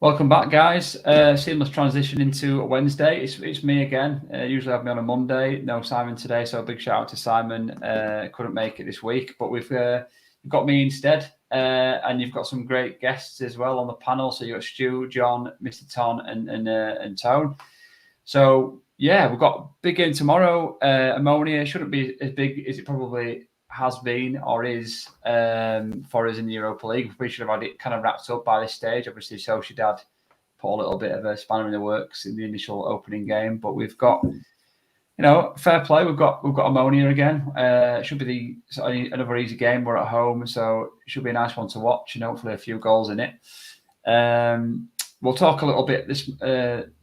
Welcome back, guys. Seamless transition into a Wednesday. It's me again. Usually I have me on a Monday. No Simon today, so a big shout out to Simon. Couldn't make it this week, but we've got me instead, and you've got some great guests as well on the panel. So you've got Stu, John, Mr. Ton, and Tone. So yeah, we've got a big game tomorrow. Omonia shouldn't be as big as it probably has been or is for us in the Europa League. We should have had it kind of wrapped up by this stage. Obviously, Sociedad put a little bit of a spanner in the works in the initial opening game, but we've got, fair play. We've got Omonia again. It should be another easy game. We're at home, so it should be a nice one to watch, and hopefully a few goals in it. We'll talk a little bit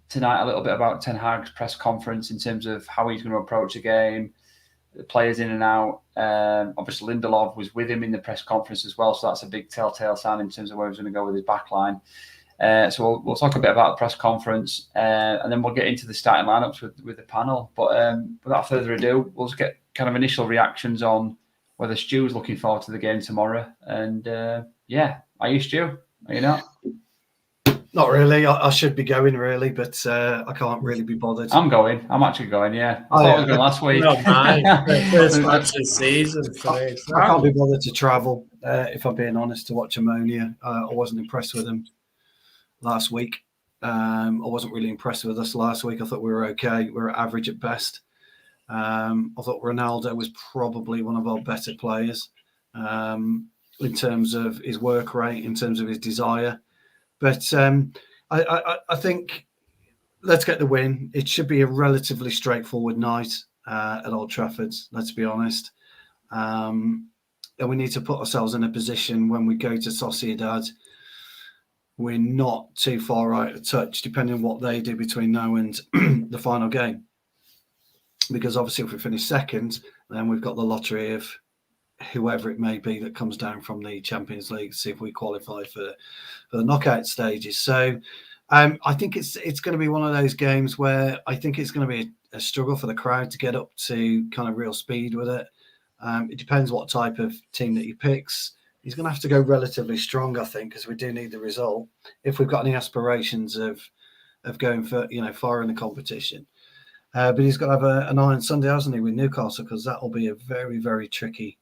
tonight a little bit about Ten Hag's press conference in terms of how he's going to approach the game, the players in and out. Obviously, Lindelof was with him in the press conference as well, so that's a big telltale sign in terms of where he's going to go with his back line. So we'll talk a bit about the press conference, and then we'll get into the starting lineups with the panel. But without further ado, we'll just get kind of initial reactions on whether Stu's looking forward to the game tomorrow. And are you, Stu? Are you not? Not really. I should be going, really, but I can't really be bothered. I'm going. I'm actually going, yeah. I thought I was going last week. Not mine. First match of the season. I can't be bothered to travel, if I'm being honest, to watch Omonia. I wasn't impressed with them last week. I wasn't really impressed with us last week. I thought we were okay. We were average at best. I thought Ronaldo was probably one of our better players in terms of his work rate, in terms of his desire. But I think let's get the win. It should be a relatively straightforward night at Old Trafford, let's be honest. And we need to put ourselves in a position when we go to Sociedad, we're not too far out of touch, depending on what they do between now and the final game. Because obviously if we finish second, then we've got the lottery of whoever it may be that comes down from the Champions League, see if we qualify for the knockout stages. So I think it's going to be one of those games where I think it's going to be a struggle for the crowd to get up to kind of real speed with it. It depends what type of team that he picks. He's going to have to go relatively strong, I think, because we do need the result if we've got any aspirations of going for far in the competition. But he's got to have an eye on Sunday, hasn't he, with Newcastle, because that will be a very, very tricky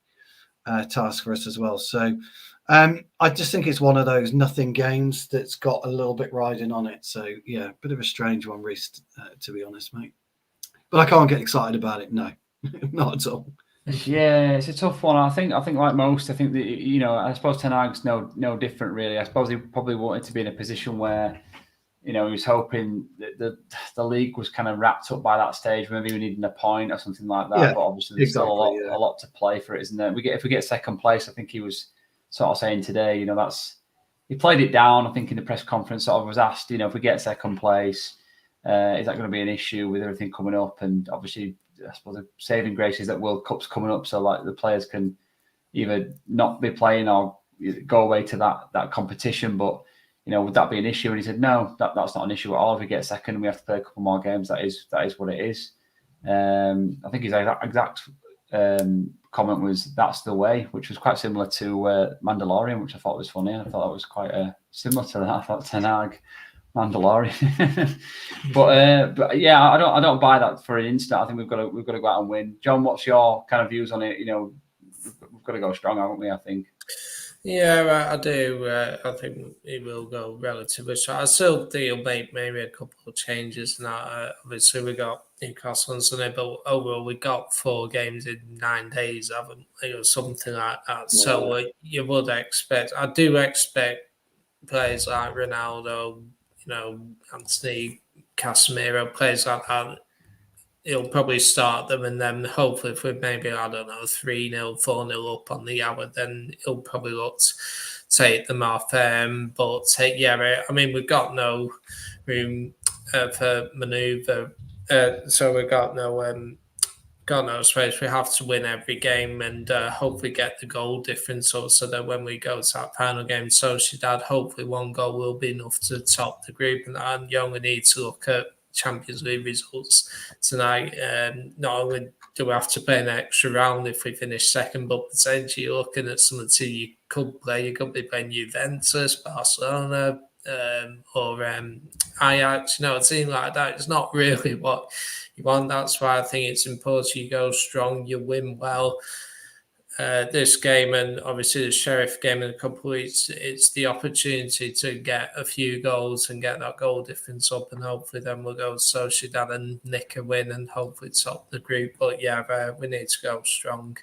task for us as well. So I just think it's one of those nothing games that's got a little bit riding on it. So yeah, a bit of a strange one, Reece, to be honest, mate. But I can't get excited about it. No, not at all. Yeah, it's a tough one. I think like most, I think that I suppose Ten Hag's no different really. I suppose he probably wanted to be in a position where he was hoping that the league was kind of wrapped up by that stage. Maybe we needed a point or something like that. Yeah, but obviously there's still a lot to play for it, isn't there? If we get second place, I think he was sort of saying today, he played it down. I think in the press conference, sort of was asked, if we get second place, is that going to be an issue with everything coming up? And obviously, I suppose the saving grace is that World Cup's coming up, so like the players can either not be playing or go away to that competition, but. Would that be an issue? And he said, no, that's not an issue at all. If we get second and we have to play a couple more games, that is what it is. I think his exact comment was, that's the way, which was quite similar to Mandalorian, which I thought was funny. I thought that was quite similar to that. I thought Ten Hag, Mandalorian. but yeah, I don't buy that for an instant. I think we've got to go out and win. John, what's your kind of views on it? We've got to go strong, haven't we, I think? Yeah, I do. I think he will go relatively strong. I still think he'll make maybe a couple of changes. Now, obviously, we got Newcastle on Sunday, but overall, we got 4 games in 9 days, haven't we, or something like that. Yeah. So you would expect. I do expect players like Ronaldo, Anthony, Casemiro, players like that. He'll probably start them, and then hopefully if we're maybe, 3-0, 4-0 up on the hour, then he'll probably look to take them off. But we've got no room for manoeuvre, so we've got no space. We have to win every game and hopefully get the goal difference up, so that when we go to that final game, Sociedad, hopefully 1 goal will be enough to top the group, and you only need to look at Champions League results tonight. Not only do we have to play an extra round if we finish second, but potentially looking at some of the teams you could play. You could be playing Juventus, Barcelona, or Ajax, a team like that. It's not really what you want. That's why I think it's important you go strong, you win well. This game and obviously the Sheriff game in a couple of weeks, it's the opportunity to get a few goals and get that goal difference up, and hopefully then we'll go to Sociedad and nick a win and hopefully top the group. But yeah, we need to go strong.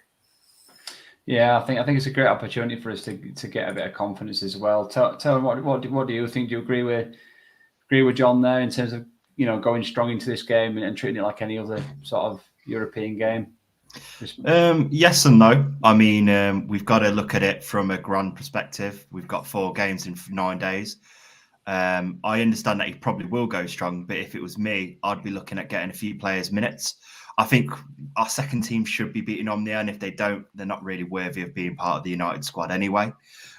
Yeah, I think it's a great opportunity for us to get a bit of confidence as well. Tell him what do you think? Do you agree with John there in terms of going strong into this game and treating it like any other sort of European game? Yes and no. I mean, we've got to look at it from a grand perspective. We've got 4 games in 9 days. I understand that he probably will go strong, but if it was me, I'd be looking at getting a few players minutes. I think our second team should be beating Omonia, and if they don't, they're not really worthy of being part of the United squad anyway.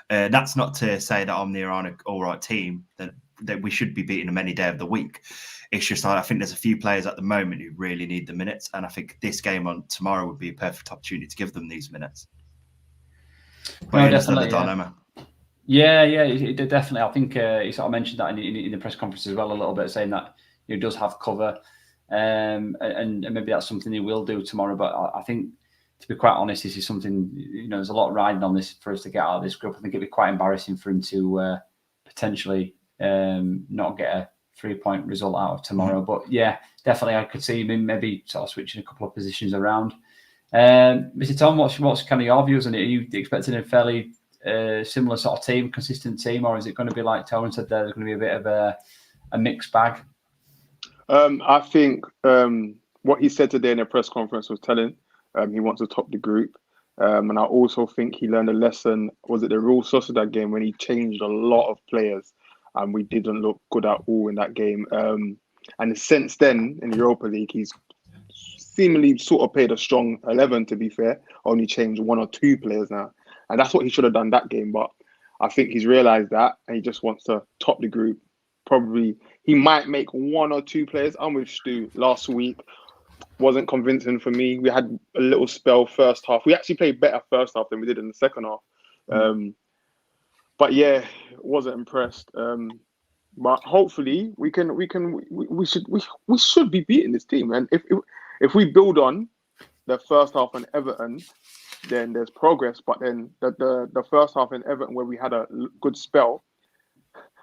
That's not to say that Omonia aren't an all right team, that we should be beating them any day of the week. It's just I think there's a few players at the moment who really need the minutes, and I think this game on tomorrow would be a perfect opportunity to give them these minutes. But no, definitely, the dilemma. Yeah, definitely. I think he sort of mentioned that in the press conference as well a little bit, saying that he does have cover. And maybe that's something he will do tomorrow. But I think, to be quite honest, this is something, there's a lot riding on this for us to get out of this group. I think it'd be quite embarrassing for him to potentially not get a 3-point result out of tomorrow. But yeah, definitely I could see him maybe sort of switching a couple of positions around. Mr. Tom, what's kind of your views on it? Are you expecting a fairly similar sort of team, consistent team, or is it going to be like Tony said there's going to be a bit of a mixed bag? I think what he said today in a press conference was telling. He wants to top the group. And I also think he learned a lesson, was it the Real Sociedad game, when he changed a lot of players and we didn't look good at all in that game. And since then, in the Europa League, he's seemingly sort of played a strong 11, to be fair. Only changed 1 or 2 players now. And that's what he should have done that game. But I think he's realised that and he just wants to top the group. Probably he might make 1 or 2 players. I'm with Stu. Last week wasn't convincing for me. We had a little spell first half. We actually played better first half than we did in the second half. But yeah, wasn't impressed. But hopefully we should be beating this team. And if we build on the first half in Everton, then there's progress. But then the first half in Everton where we had a good spell,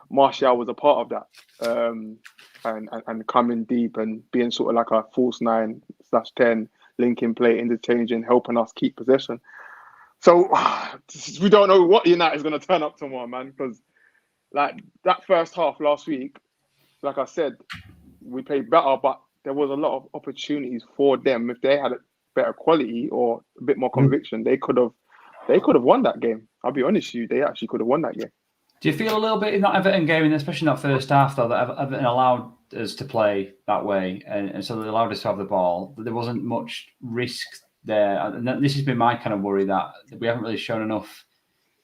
Martial was a part of that, and coming deep and being sort of like a false 9/10, linking play, interchanging, helping us keep possession. So we don't know what United is going to turn up tomorrow, man. Because like that first half last week, like I said, we played better, but there was a lot of opportunities for them. If they had a better quality or a bit more conviction, they could have won that game. I'll be honest with you, they actually could have won that game. Do you feel a little bit in that Everton game, and especially in that first half, though, that Everton allowed us to play that way, and so they allowed us to have the ball? There wasn't much risk there, and this has been my kind of worry, that we haven't really shown enough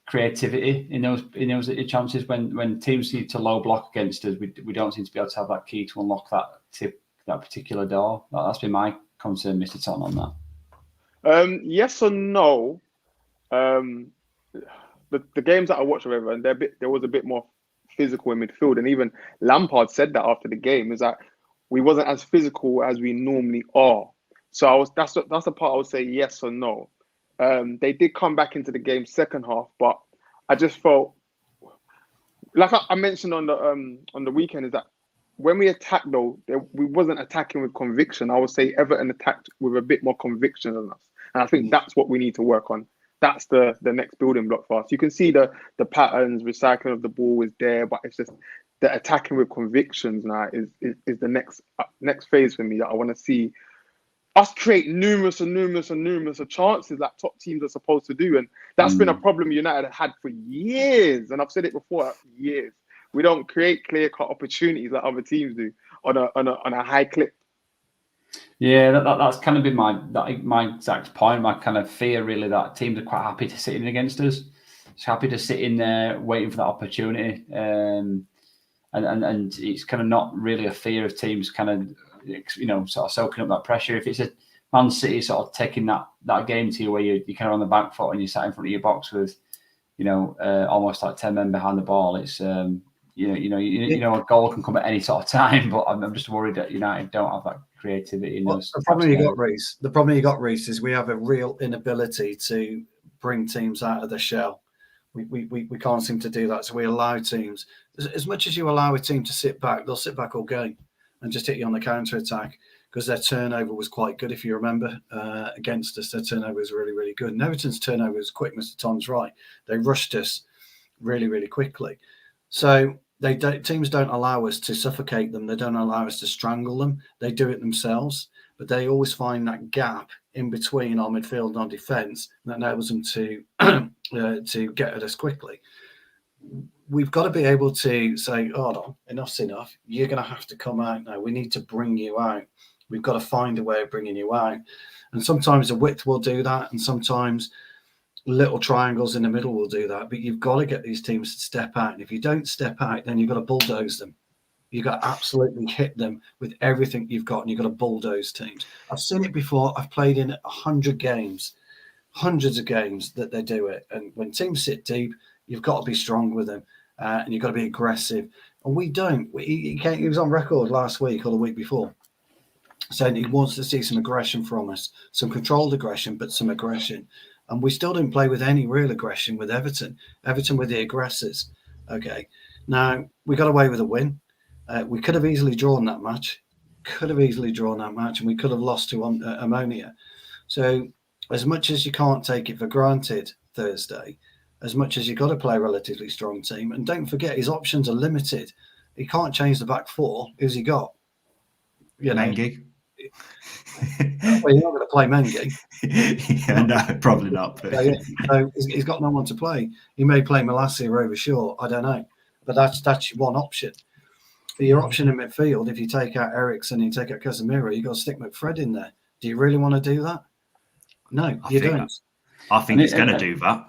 creativity in those chances when teams need to low block against us. We don't seem to be able to have that key to unlock that particular door. That's been my concern, Mr. Tom, on that. Yes or no. The games that I watched of Everton, there was a bit more physical in midfield, and even Lampard said that after the game, is that we wasn't as physical as we normally are. So that's the part I would say yes or no. They did come back into the game second half, but I just felt like I mentioned on the weekend, is that when we attacked though, we wasn't attacking with conviction. I would say Everton attacked with a bit more conviction than us, and I think that's what we need to work on. That's the next building block for us. You can see the patterns, recycling of the ball is there, but it's just the attacking with convictions now is the next phase for me, that I want to see us create numerous chances that top teams are supposed to do. And that's been a problem United have had for years. And I've said it before, years. We don't create clear-cut opportunities like other teams do on a high clip. Yeah, that's kind of been my exact point, my kind of fear, really, that teams are quite happy to sit in against us. Just happy to sit in there waiting for that opportunity. And it's kind of not really a fear of teams kind of, sort of soaking up that pressure. If it's a Man City sort of taking that game to you where you're kind of on the back foot and you're sat in front of your box with, almost like 10 men behind the ball, it's a goal can come at any sort of time. But I'm just worried that United don't have that creativity in those. The problem you got, Reece, is we have a real inability to bring teams out of the shell. We can't seem to do that. So we allow teams, as much as you allow a team to sit back, they'll sit back all game and just hit you on the counter attack, because their turnover was quite good. If you remember, against us, their turnover was really, really good. And Everton's turnover was quick. Mr. Tom's right. They rushed us really, really quickly. So teams don't allow us to suffocate them. They don't allow us to strangle them. They do it themselves, but they always find that gap in between our midfield and our defence that enables them to get at us quickly. We've got to be able to say, hold on, enough's enough. You're going to have to come out now. We need to bring you out. We've got to find a way of bringing you out. And sometimes the width will do that, and sometimes little triangles in the middle will do that. But you've got to get these teams to step out. And if you don't step out, then you've got to bulldoze them. You've got to absolutely hit them with everything you've got, and you've got to bulldoze teams. I've seen it before. I've played in 100 games, hundreds of games that they do it. And when teams sit deep, you've got to be strong with them, and you've got to be aggressive. And we don't. He was on record last week or the week before saying he wants to see some aggression from us, some controlled aggression, but some aggression. And we still didn't play with any real aggression with Everton. Everton were the aggressors. Okay. Now, we got away with a win. We could have easily drawn that match. And we could have lost to Omonia. So as much as you can't take it for granted Thursday, as much as you've got to play a relatively strong team, and don't forget his options are limited. He can't change the back four. Who's he got? Mengi. Well, you're not going to play Mengi. Yeah, no, probably not. But... So he's got no one to play. He may play Malacia over Shaw. I don't know. But that's one option. But your option in midfield, if you take out Eriksen and you take out Casemiro, you've got to stick McFred in there. Do you really want to do that? No, you don't. I think he's going to do that.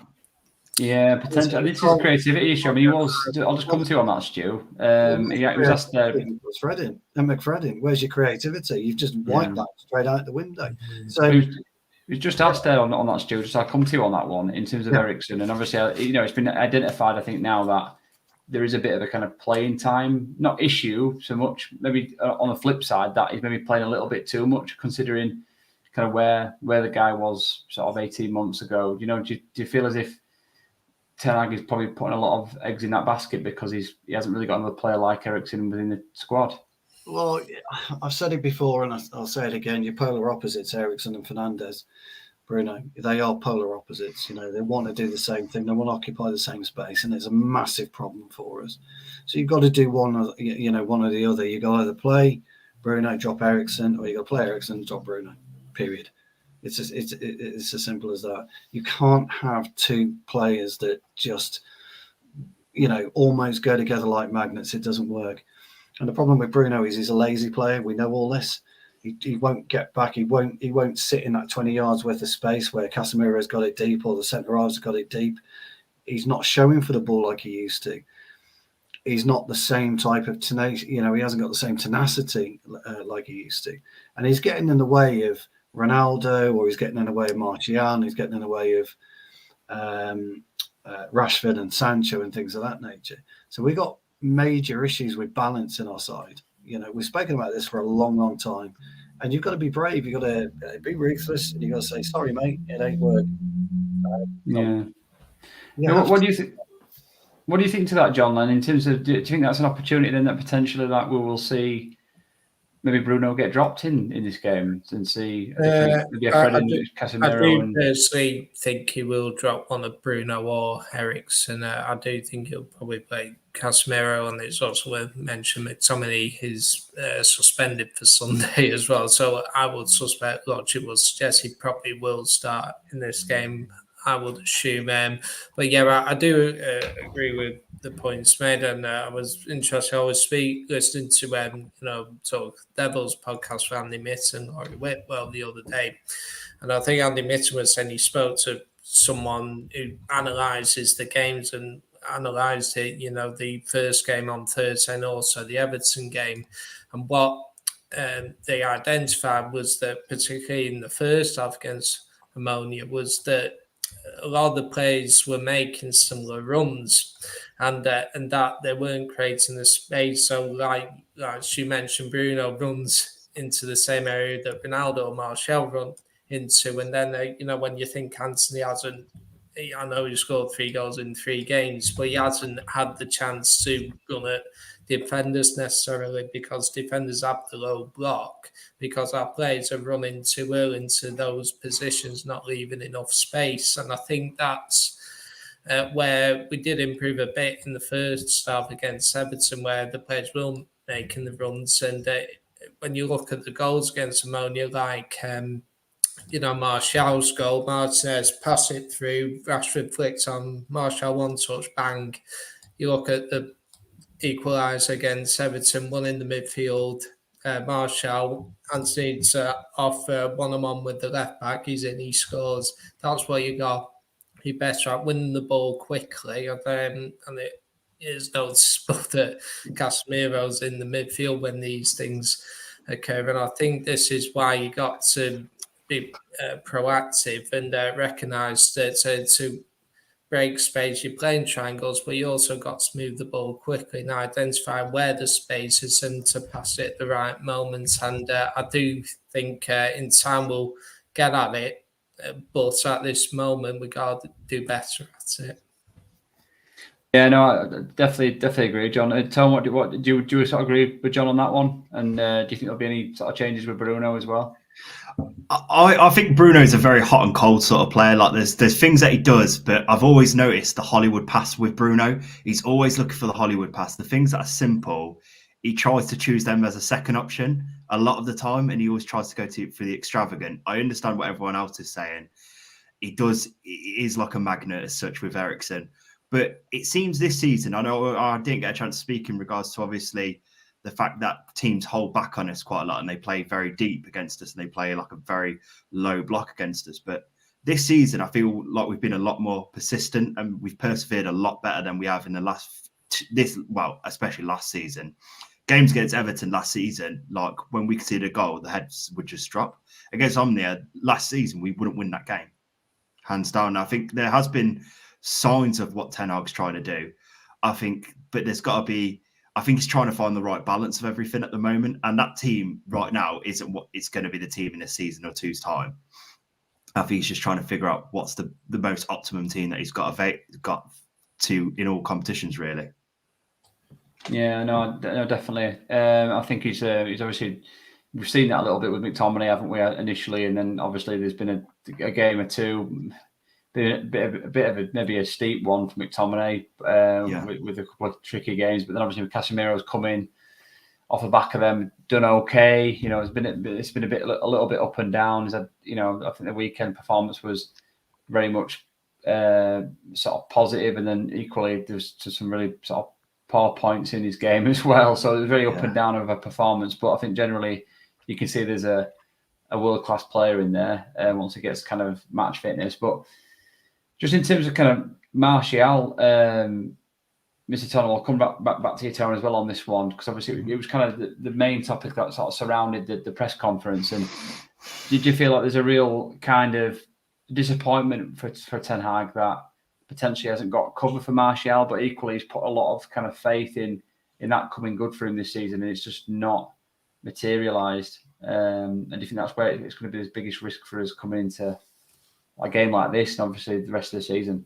Yeah, potentially. This is a creativity issue. I mean, I'll just come to you on that, Stu. He was asked there. McFred in. Where's your creativity? You've just wiped that straight out the window. So he was just asked there on that, Stu. Just I'll come to you on that one in terms of Eriksen, and obviously, it's been identified. I think now that there is a bit of a kind of playing time, not issue so much. Maybe on the flip side, that he's maybe playing a little bit too much, considering kind of where the guy was sort of 18 months ago. Do you feel as if Ten Hag is probably putting a lot of eggs in that basket because he hasn't really got another player like Eriksen within the squad? Well, I've said it before and I'll say it again. You're polar opposites, Eriksen and Fernandes, Bruno. They are polar opposites. They want to do the same thing. They want to occupy the same space, and it's a massive problem for us. So you've got to do one or the other. You've got to either play Bruno, drop Eriksen, or you've got to play Eriksen, drop Bruno, period. It's as simple as that. You can't have two players that just, almost go together like magnets. It doesn't work. And the problem with Bruno is he's a lazy player. We know all this. He won't get back. He won't sit in that 20 yards worth of space where Casemiro's got it deep or the centre halves got it deep. He's not showing for the ball like he used to. He's not the same type of tenacity. He hasn't got the same tenacity like he used to. And he's getting in the way of Ronaldo, or he's getting in the way of Martial, he's getting in the way of Rashford and Sancho and things of that nature. So we got major issues with balance in our side. We've spoken about this for a long, long time, and you've got to be brave. You've got to be ruthless, and you've got to say, "Sorry, mate, it ain't working." What do you think? What do you think to that, John? Then, in terms of, do you think that's an opportunity then that potentially that we will see? Maybe Bruno get dropped in this game and see maybe a Fred and Casemiro. I do personally think he will drop one of Bruno or Eriksen. I do think he'll probably play Casemiro, and it's also worth mentioning McTominay is suspended for Sunday as well. So I would suspect logic will suggest he probably will start in this game, I would assume. But yeah, I do agree with the points made, and I was interested. I always listening to Talk Devils podcast with Andy Mitten or Whitwell the other day, and I think Andy Mitten was saying he spoke to someone who analyses the games and analysed it. The first game on Thursday and also the Everton game, and what they identified was that particularly in the first half against Omonia was that a lot of the players were making similar runs, and that they weren't creating the space. So, like you mentioned, Bruno runs into the same area that Ronaldo or Martial run into, and then when you think Anthony hasn't. I know he scored 3 goals in 3 games, but he hasn't had the chance to run at defenders necessarily because defenders have the low block, because our players are running too early into those positions, not leaving enough space. And I think that's where we did improve a bit in the first half against Everton, where the players will making the runs. And when you look at the goals against Omonia, like Martial's goal, Martinez pass it through, Rashford flicks on, Martial one touch, bang. You look at the equaliser against Everton, one in the midfield, Martial, Anthony off one-on-one with the left back, he's in, he scores. That's what you got. You're better at winning the ball quickly, and it is noticeable that Casemiro's in the midfield when these things occur. And I think this is why you got to be proactive and recognise that to break space, you're playing triangles, but you also got to move the ball quickly and identify where the space is and to pass it at the right moment. And I do think in time we'll get at it, but at this moment we got to do better at it. Yeah, no, I definitely agree, John. Tom, what do you sort of agree with John on that one? And do you think there'll be any sort of changes with Bruno as well? I think Bruno's a very hot and cold sort of player. Like there's things that he does, but I've always noticed the Hollywood pass with Bruno. He's always looking for the Hollywood pass. The things that are simple, he tries to choose them as a second option a lot of the time, and he always tries to go for the extravagant. I understand what everyone else is saying. He is like a magnet as such with Eriksen. But it seems this season, I know I didn't get a chance to speak in regards to obviously the fact that teams hold back on us quite a lot and they play very deep against us and they play like a very low block against us. But this season, I feel like we've been a lot more persistent and we've persevered a lot better than we have in the especially last season. Games against Everton last season, like when we conceded a goal, the heads would just drop. Against Omonia last season, we wouldn't win that game, hands down. I think there has been signs of what Ten Hag's trying to do. But there's got to be. I think he's trying to find the right balance of everything at the moment. And that team right now isn't what it's going to be the team in a season or two's time. I think he's just trying to figure out what's the most optimum team that he's got to in all competitions, really. Yeah, no, definitely. I think he's obviously, we've seen that a little bit with McTominay, haven't we, initially? And then obviously there's been a game or two, a bit of maybe a steep one for McTominay with a couple of tricky games, but then obviously Casemiro's come in off the back of them, done okay. It's been a little bit up and down. I think the weekend performance was very much sort of positive, and then equally there's just some really sort of poor points in his game as well. So it was very up and down of a performance, but I think generally you can see there's a world-class player in there once he gets kind of match fitness, but. Just in terms of kind of Martial, Mr. Tonnell, I'll come back to you, Tony, as well on this one, because obviously it was kind of the main topic that sort of surrounded the press conference. And did you feel like there's a real kind of disappointment for Ten Hag that potentially hasn't got cover for Martial, but equally he's put a lot of kind of faith in that coming good for him this season, and it's just not materialised? And do you think that's where it's going to be his biggest risk for us coming into a game like this, and obviously the rest of the season?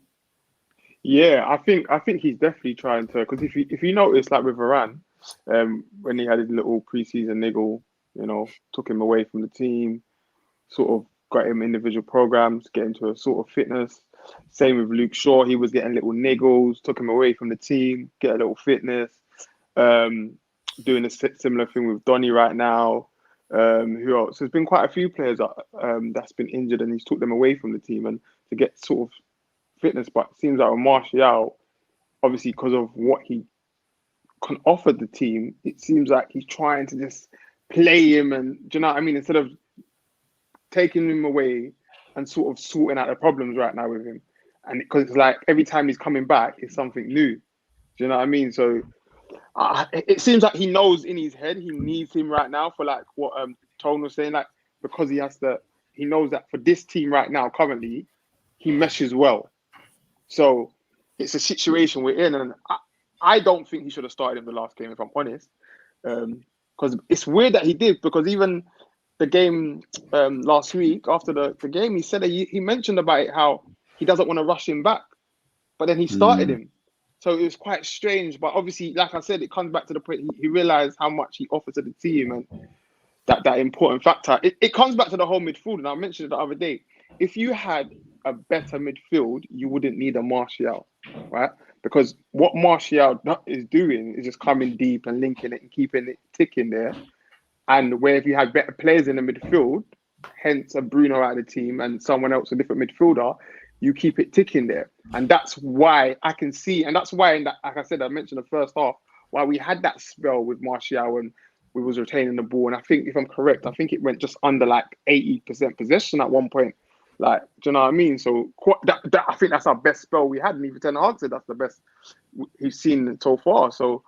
Yeah, I think he's definitely trying to, because if you notice, like with Varane, when he had his little preseason niggle, took him away from the team, sort of got him individual programs, get him to a sort of fitness. Same with Luke Shaw, he was getting little niggles, took him away from the team, get a little fitness. Doing a similar thing with Donny right now. Who else? There's been quite a few players that's been injured, and he's took them away from the team and to get sort of fitness. But it seems like with Martial, obviously because of what he can offer the team, it seems like he's trying to just play him, and do you know what I mean? Instead of taking him away and sort of sorting out the problems right now with him, and because it's like every time he's coming back, it's something new. Do you know what I mean? So. It seems like he knows in his head he needs him right now for like what Tone was saying, like because he knows that for this team right now currently, he meshes well. So it's a situation we're in, and I don't think he should have started in the last game, if I'm honest. Because it's weird that he did, because even the game last week, after the game, he said that he mentioned about it, how he doesn't want to rush him back, but then he started him. So it was quite strange. But obviously, like I said, it comes back to the point he realized how much he offered to the team, and that important factor. It comes back to the whole midfield, and I mentioned it the other day. If you had a better midfield, you wouldn't need a Martial, right? Because what Martial is doing is just coming deep and linking it and keeping it ticking there. And where if you had better players in the midfield, hence a Bruno out of the team and someone else, a different midfielder, you keep it ticking there. And that's why I can see, and that's why, like I said, I mentioned the first half, why we had that spell with Martial and we was retaining the ball. And I think, if I'm correct, I think it went just under like 80% possession at one point. Like, do you know what I mean? So I think that's our best spell we had. And even Ten Hag said that's the best he's seen so far. So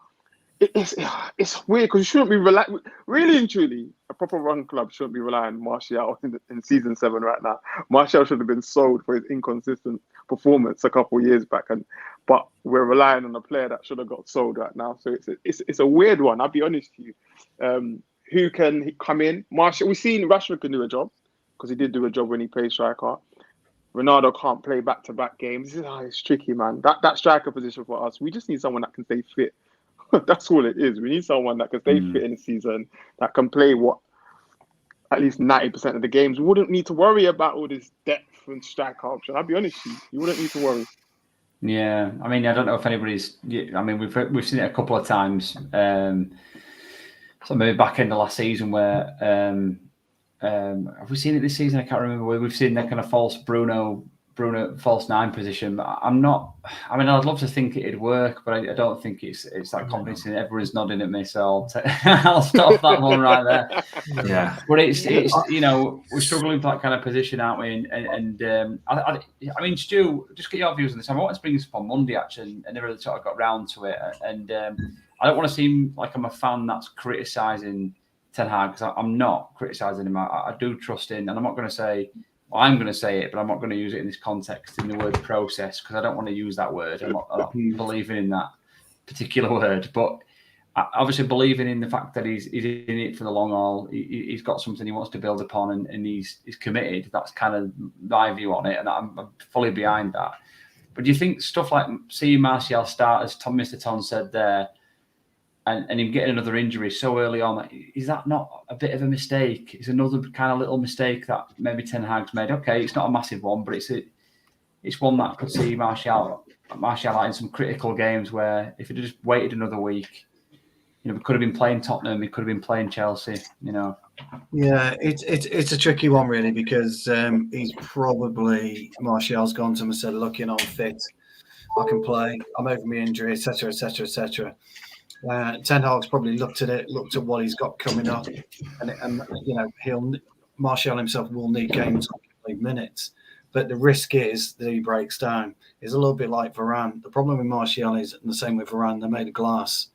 it's weird, because you shouldn't be really and truly, a proper run club shouldn't be relying on Martial in season 7 right now. Martial should have been sold for his inconsistent performance a couple of years back, but we're relying on a player that should have got sold right now. So it's a weird one. I'll be honest with you. Who can come in? Martial. We've seen Rashford can do a job, because he did do a job when he played striker. Ronaldo can't play back-to-back games. It's tricky, man. That striker position for us, we just need someone that can stay fit. That's all it is. We need someone that can stay fit in the season, that can play at least 90% of the games. We wouldn't need to worry about all this depth and striker option. I'll be honest with you. You wouldn't need to worry. Yeah, I mean, I don't know if anybody's. I mean, we've seen it a couple of times. So maybe back in the last season, where have we seen it this season? I can't remember. Where we've seen that kind of false Bruno false 9 position. I'm not. I mean, I'd love to think it'd work, but I don't think it's that convincing. Everyone's nodding at me, so I'll stop that one right there. Yeah, but it's we're struggling with that kind of position, aren't we? And I mean, Stu, just get your views on this. I wanted to bring this up on Monday actually, and never really sort of got round to it. And I don't want to seem like I'm a fan that's criticising Ten Hag, because I'm not criticising him. I do trust in, and I'm not going to say. I'm going to say it, but I'm not going to use it in this context, in the word process, because I don't want to use that word. I'm not believing in that particular word, but obviously believing in the fact that he's in it for the long haul. He's got something he wants to build upon, and he's committed. That's kind of my view on it, and I'm fully behind that. But do you think stuff like seeing Martial start, as Mr. Ton said there, and him getting another injury so early on, is that not a bit of a mistake? It's another kind of little mistake that maybe Ten Hag's made. Okay, it's not a massive one, but it's one that could see Martial out in some critical games where if he'd just waited another week, we could have been playing Tottenham, he could have been playing Chelsea, Yeah, it's a tricky one really, because he's probably, Martial's gone to him and said, look, I'm fit, I can play, I'm over my injury, etc., etc., etc. Ten Hag's probably looked at what he's got coming up, and Martial himself will need games on minutes, but the risk is that he breaks down. It's a little bit like Varane. The problem with Martial is, and the same with Varane, they're made of glass.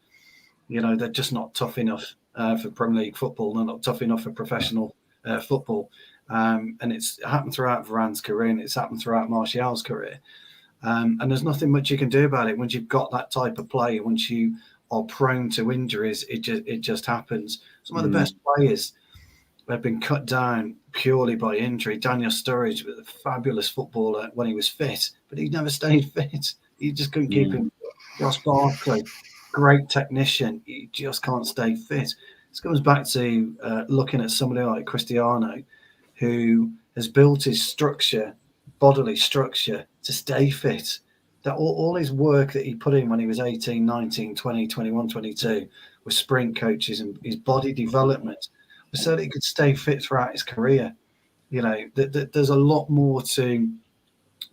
They're just not tough enough for Premier League football. They're not tough enough for professional football, and it's happened throughout Varane's career, and it's happened throughout Martial's career. And there's nothing much you can do about it once you've got that type of play. Once you are prone to injuries, it just happens. Some of the best players have been cut down purely by injury. Daniel Sturridge was a fabulous footballer when he was fit, but he never stayed fit. You just couldn't keep him. Ross Barkley, great technician, you just can't stay fit. This comes back to looking at somebody like Cristiano, who has built his structure, bodily structure, to stay fit. That all his work that he put in when he was 18, 19, 20, 21, 22 with sprint coaches and his body development was so that he could stay fit throughout his career. There's a lot more to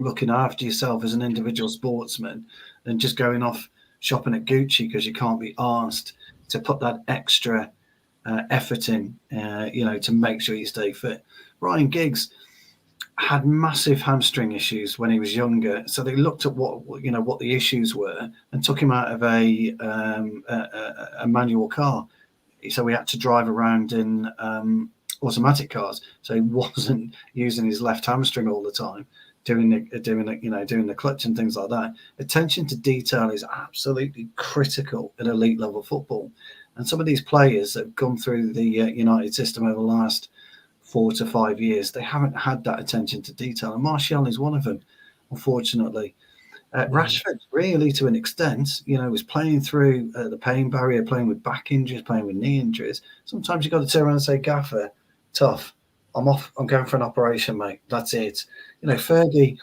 looking after yourself as an individual sportsman than just going off shopping at Gucci because you can't be asked to put that extra effort in, to make sure you stay fit. Ryan Giggs had massive hamstring issues when he was younger, so they looked at what the issues were and took him out of a manual car. So we had to drive around in automatic cars, so he wasn't using his left hamstring all the time. doing the clutch and things like that. Attention to detail is absolutely critical at elite level football. And some of these players that have gone through the United system over the last 4 to 5 years, they haven't had that attention to detail. And Martial is one of them, unfortunately. Rashford, really, to an extent, was playing through the pain barrier, playing with back injuries, playing with knee injuries. Sometimes you've got to turn around and say, Gaffer, tough. I'm off. I'm going for an operation, mate. That's it. Fergie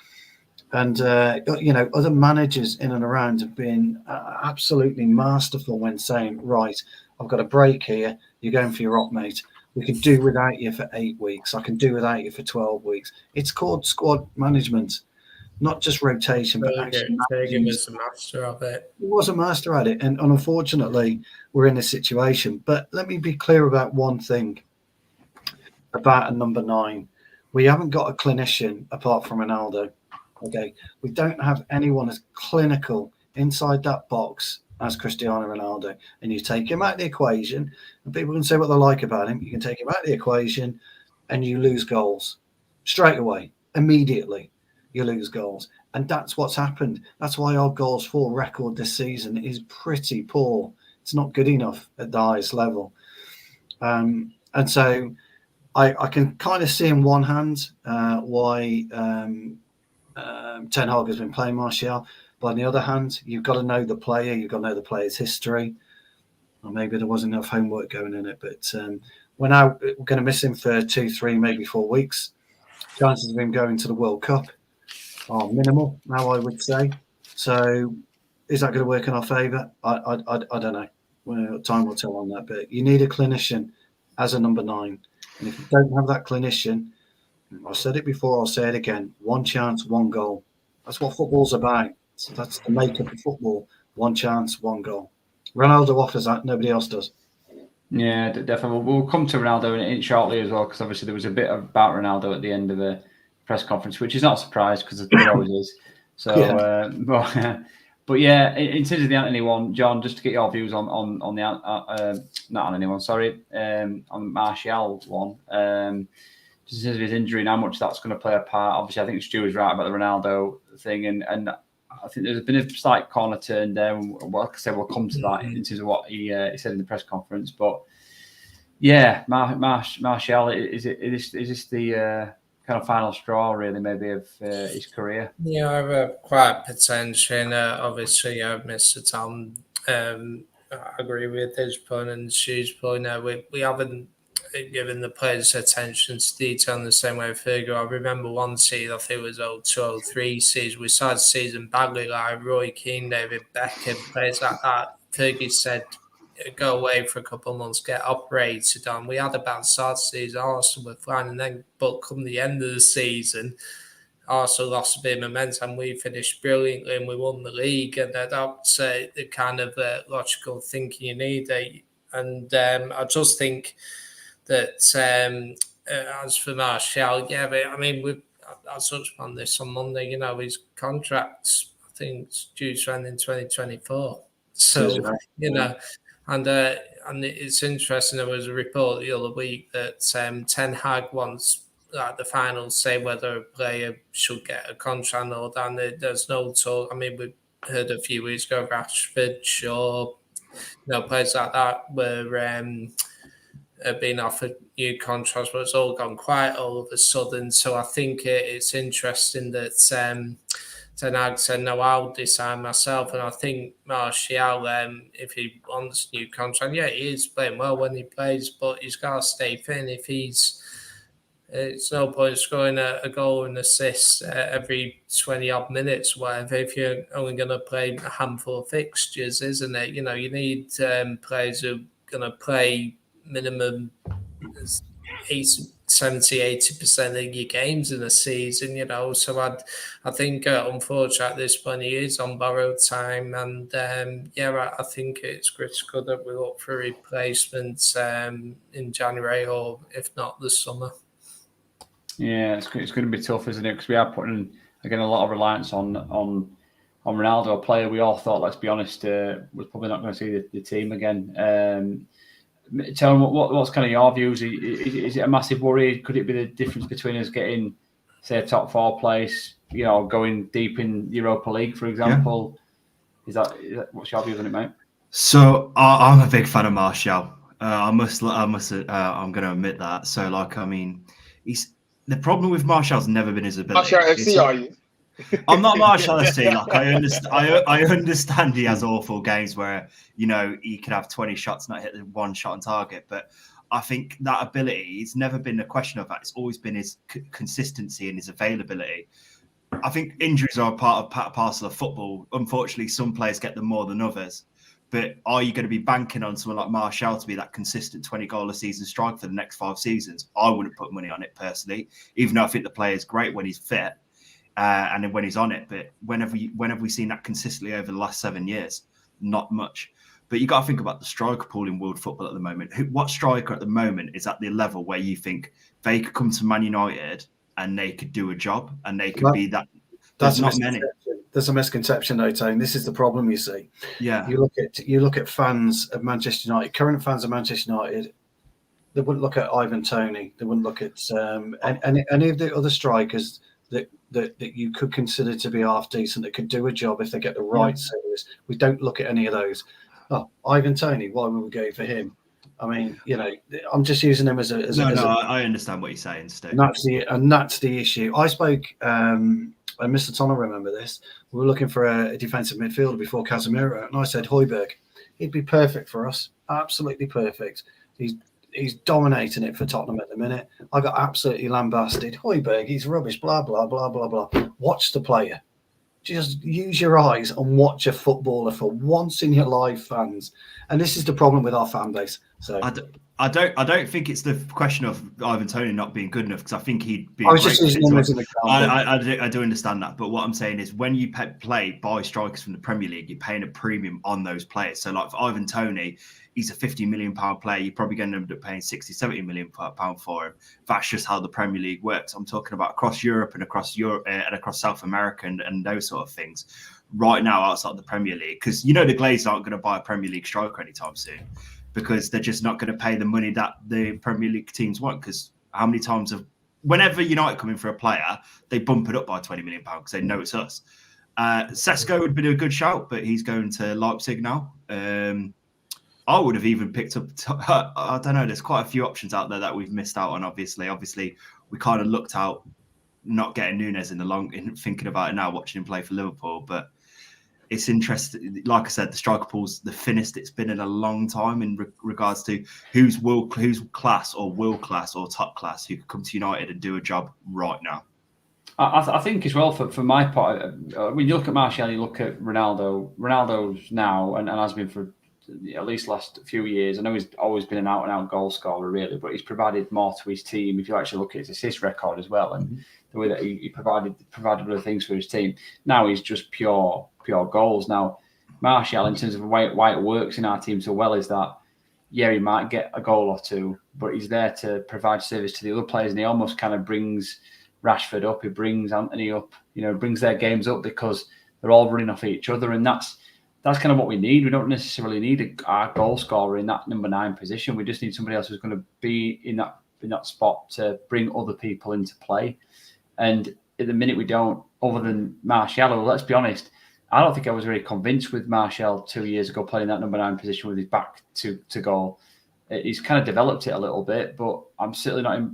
and, other managers in and around have been absolutely masterful when saying, right, I've got a break here. You're going for your op, mate. We can do without you for 8 weeks. I can do without you for 12 weeks. It's called squad management. Not just rotation, but actually Fergie was the master of it. He was a master at it, and unfortunately, we're in this situation. But let me be clear about one thing about a number 9. We haven't got a clinician apart from Ronaldo. Okay, we don't have anyone as clinical inside that box as Cristiano Ronaldo. And you take him out of the equation, and people can say what they like about him. You can take him out of the equation, and you lose goals straight away, immediately. You lose goals. And that's what's happened. That's why our goals for record this season is pretty poor. It's not good enough at the highest level. And so I can kind of see in one hand why Ten Hag has been playing Martial. But on the other hand, you've got to know the player. You've got to know the player's history. Or maybe there wasn't enough homework going in it. But we're going to miss him for 2, 3, maybe 4 weeks. Chances of him going to the World Cup are minimal now, I would say. So is that going to work in our favour? I don't know. Well, time will tell on that. But you need a clinician as a number 9. And if you don't have that clinician, I said it before, I'll say it again. 1 chance, 1 goal. That's what football's about. So that's the makeup of football. 1 chance, 1 goal. Ronaldo offers that. Nobody else does. Yeah, definitely. We'll come to Ronaldo in shortly as well, because obviously there was a bit about Ronaldo at the end of the press conference, which is not a surprise because there always is. So, yeah. But yeah, in terms of the Anthony one, John, just to get your views on the not on anyone, sorry, on Martial one, just in terms of his injury and how much that's going to play a part. Obviously, I think Stu was right about the Ronaldo thing, and I think there's been a slight corner turn there. Well, like I said, we'll come to that in terms of what he said in the press conference. But yeah, Martial, is this the kind of final straw, really, maybe of his career? Yeah, I've quite potential. Obviously, Mr. Tom, I agree with his point and Stu's point. We haven't given the players attention to detail in the same way Fergie. I remember one season, I think it was 02-03 season, we started the season badly, like Roy Keane, David Beckham, players like that. Fergie said, go away for a couple of months, get operated on. We had a bad start to the season, Arsenal were fine, and then, but come the end of the season, Arsenal lost a bit of momentum. We finished brilliantly and we won the league, and that's the kind of logical thinking you need. And I just think that as for Martial, yeah, but I mean, I touched on this on Monday. His contract's, I think, it's due to end in 2024. So and it's interesting. There was a report the other week that Ten Hag wants the final say whether a player should get a contract or not. And there's no talk. I mean, we heard a few weeks ago Rashford, Shaw, players like that were being offered new contracts, but it's all gone quiet all of a sudden. So I think it's interesting that Ten Hag said, no, I'll decide myself. And I think Martial, if he wants a new contract, yeah, he is playing well when he plays, but he's got to stay fit. If it's no point scoring a goal and assist every 20 odd minutes, whatever, if you're only going to play a handful of fixtures, isn't it? You need players who are going to play minimum 70-80% of your games in a season, So I think, unfortunately, at this point, he is on borrowed time. And, I think it's critical that we look for replacements in January or, if not, the summer. Yeah, it's going to be tough, isn't it? Because we are putting, again, a lot of reliance on Ronaldo, a player we all thought, let's be honest, was probably not going to see the team again. Tell me, what's kind of your views? Is it a massive worry? Could it be the difference between us getting, say, a top 4 place going deep in Europa League, for example. Is that what's your view on it, mate? So I'm a big fan of Martial. I'm going to admit that. So, the problem with Martial's never been his ability. Martial FC, are you? I'm not Martial FC. Like, I understand he has awful games where he could have 20 shots, not hit one shot on target. But I think that ability, it's never been a question of that. It's always been his consistency and his availability. I think injuries are a part and parcel of football. Unfortunately, some players get them more than others. But are you going to be banking on someone like Martial to be that consistent 20-goal a season striker for the next 5 seasons? I wouldn't put money on it personally, even though I think the player is great when he's fit and when he's on it. But when have we seen that consistently over the last 7 years? Not much. But you got to think about the striker pool in world football at the moment. What striker at the moment is at the level where you think they could come to Man United and they could do a job and they could be that? There's not many. There's a misconception, though, Tony. This is the problem, you see. Yeah. You look at fans of Manchester United, current fans of Manchester United. They wouldn't look at Ivan Toney. They wouldn't look at any of the other strikers that you could consider to be half decent, that could do a job if they get the right service. We don't look at any of those. Oh, Ivan Toney, why would we go for him? I mean, I'm just using him as a. I understand what you're saying, Steve. And that's the issue. I spoke. And Mr. Tonner remember this. We were looking for a defensive midfielder before Casemiro, and I said Højbjerg. He'd be perfect for us, absolutely perfect. He's dominating it for Tottenham at the minute. I got absolutely lambasted. Højbjerg, he's rubbish. Blah blah blah blah blah. Watch the player. Just use your eyes and watch a footballer for once in your life, fans. And this is the problem with our fan base. So I don't think it's the question of Ivan Toney not being good enough, because I think he'd be. I was just using him as an example. I do understand that, but what I'm saying is when you buy strikers from the Premier League, you're paying a premium on those players. So like for Ivan Toney, he's a £50 million player. You're probably going to end up paying £60-70 million for him. That's just how the Premier League works. I'm talking about across Europe and across South America and those sort of things. Right now, outside the Premier League, because the Glazers aren't going to buy a Premier League striker anytime soon, because they're just not going to pay the money that the Premier League teams want. Because how many times whenever United come in for a player, they bump it up by £20 million because they know it's us. Sesko would be a good shout, but he's going to Leipzig now. I would have even picked up. I don't know. There's quite a few options out there that we've missed out on. Obviously, we kind of looked out not getting Nunes in thinking about it now, watching him play for Liverpool, but. It's interesting. Like I said, the striker pool's the thinnest it's been in a long time in regards to who's class or top class who could come to United and do a job right now. I think as well, for my part, when you look at Martial, you look at Ronaldo. Ronaldo's now and has been for at least last few years. I know he's always been an out-and-out goal scorer, really, but he's provided more to his team. If you actually look at his assist record as well, and the way that he provided other things for his team. Now he's just pure goals. Now, Martial, in terms of why it works in our team so well, is that, he might get a goal or two, but he's there to provide service to the other players, and he almost kind of brings Rashford up, he brings Anthony up, brings their games up because they're all running off each other, and that's kind of what we need. We don't necessarily need our goal scorer in that number 9 position. We just need somebody else who's going to be in that spot to bring other people into play. And at the minute we don't, other than Martial. Let's be honest, I don't think I was very convinced with Martial 2 years ago playing that number 9 position with his back to goal. He's kind of developed it a little bit, but I'm certainly not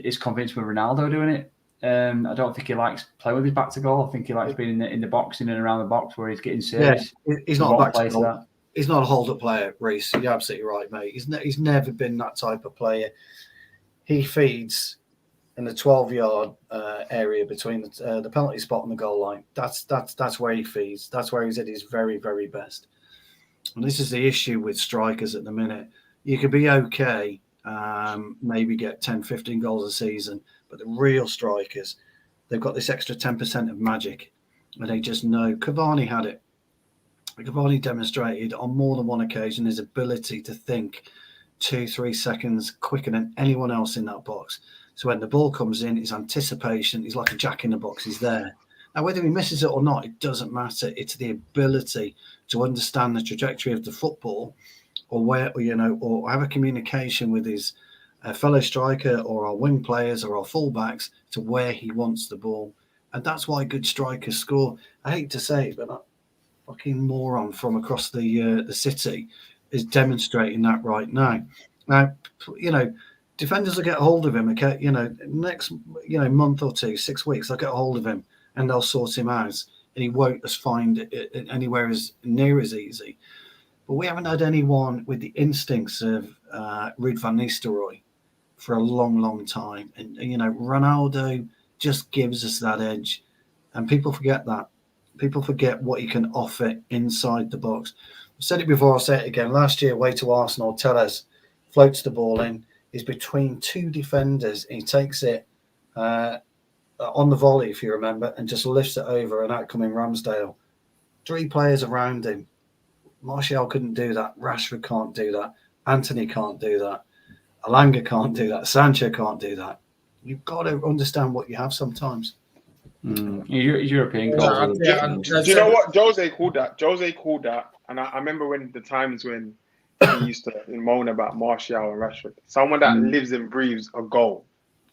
as convinced with Ronaldo doing it. I don't think he likes playing with his back to goal. I think he likes being in the box, in and around the box where he's getting service. Yeah, he's not a back to goal. He's not a hold-up player, Reece. You're absolutely right, mate. He's never been that type of player. He feeds in the 12-yard area between the penalty spot and the goal line. That's where he feeds. That's where he's at his very, very best. And this is the issue with strikers at the minute. You could be okay, maybe get 10, 15 goals a season, but the real strikers, they've got this extra 10% of magic, and they just know. Cavani had it. Cavani demonstrated on more than one occasion his ability to think 2-3 seconds quicker than anyone else in that box. So when the ball comes in, his anticipation, he's like a jack in the box, he's there. Now, whether he misses it or not, it doesn't matter. It's the ability to understand the trajectory of the football, or have a communication with his fellow striker or our wing players or our fullbacks to where he wants the ball. And that's why good strikers score. I hate to say it, but that fucking moron from across the city is demonstrating that right now. Now, defenders will get hold of him. Okay, next month or two, 6 weeks, they'll get a hold of him and they'll sort him out, and he won't find it anywhere as near as easy. But we haven't had anyone with the instincts of Ruud van Nistelrooy for a long, long time. And Ronaldo just gives us that edge. And people forget that. People forget what he can offer inside the box. I've said it before, I'll say it again. Last year, away to Arsenal, Telles floats the ball in, is between two defenders. He takes it on the volley, if you remember, and just lifts it over, and out coming Ramsdale. 3 players around him. Martial couldn't do that. Rashford can't do that. Anthony can't do that. Alanga can't do that. Sancho can't do that. You've got to understand what you have sometimes. European goals. Do you know what Jose called that? Jose called that, and I remember when the times when he used to moan about Martial and Rashford. Someone that lives and breathes a goal,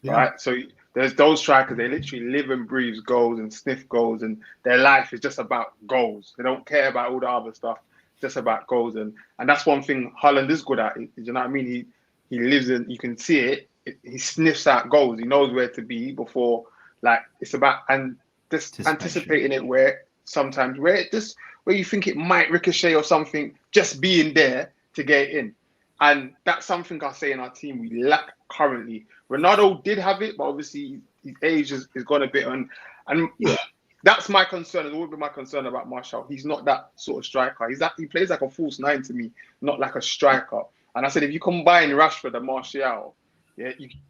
right? So there's those strikers, they literally live and breathe goals and sniff goals, and their life is just about goals. They don't care about all the other stuff, just about goals. And that's one thing Haaland is good at. You know what I mean? He lives in, you can see it. He sniffs out goals. He knows where to be before. Like, it's about just anticipating it where you think it might ricochet or something, just being there to get in. And that's something I say in our team we lack currently. Ronaldo did have it, but obviously his age is gone a bit on. And that's my concern. It's always been my concern about Martial. He's not that sort of striker. He plays like a false 9 to me, not like a striker. And I said, if you combine Rashford and Martial,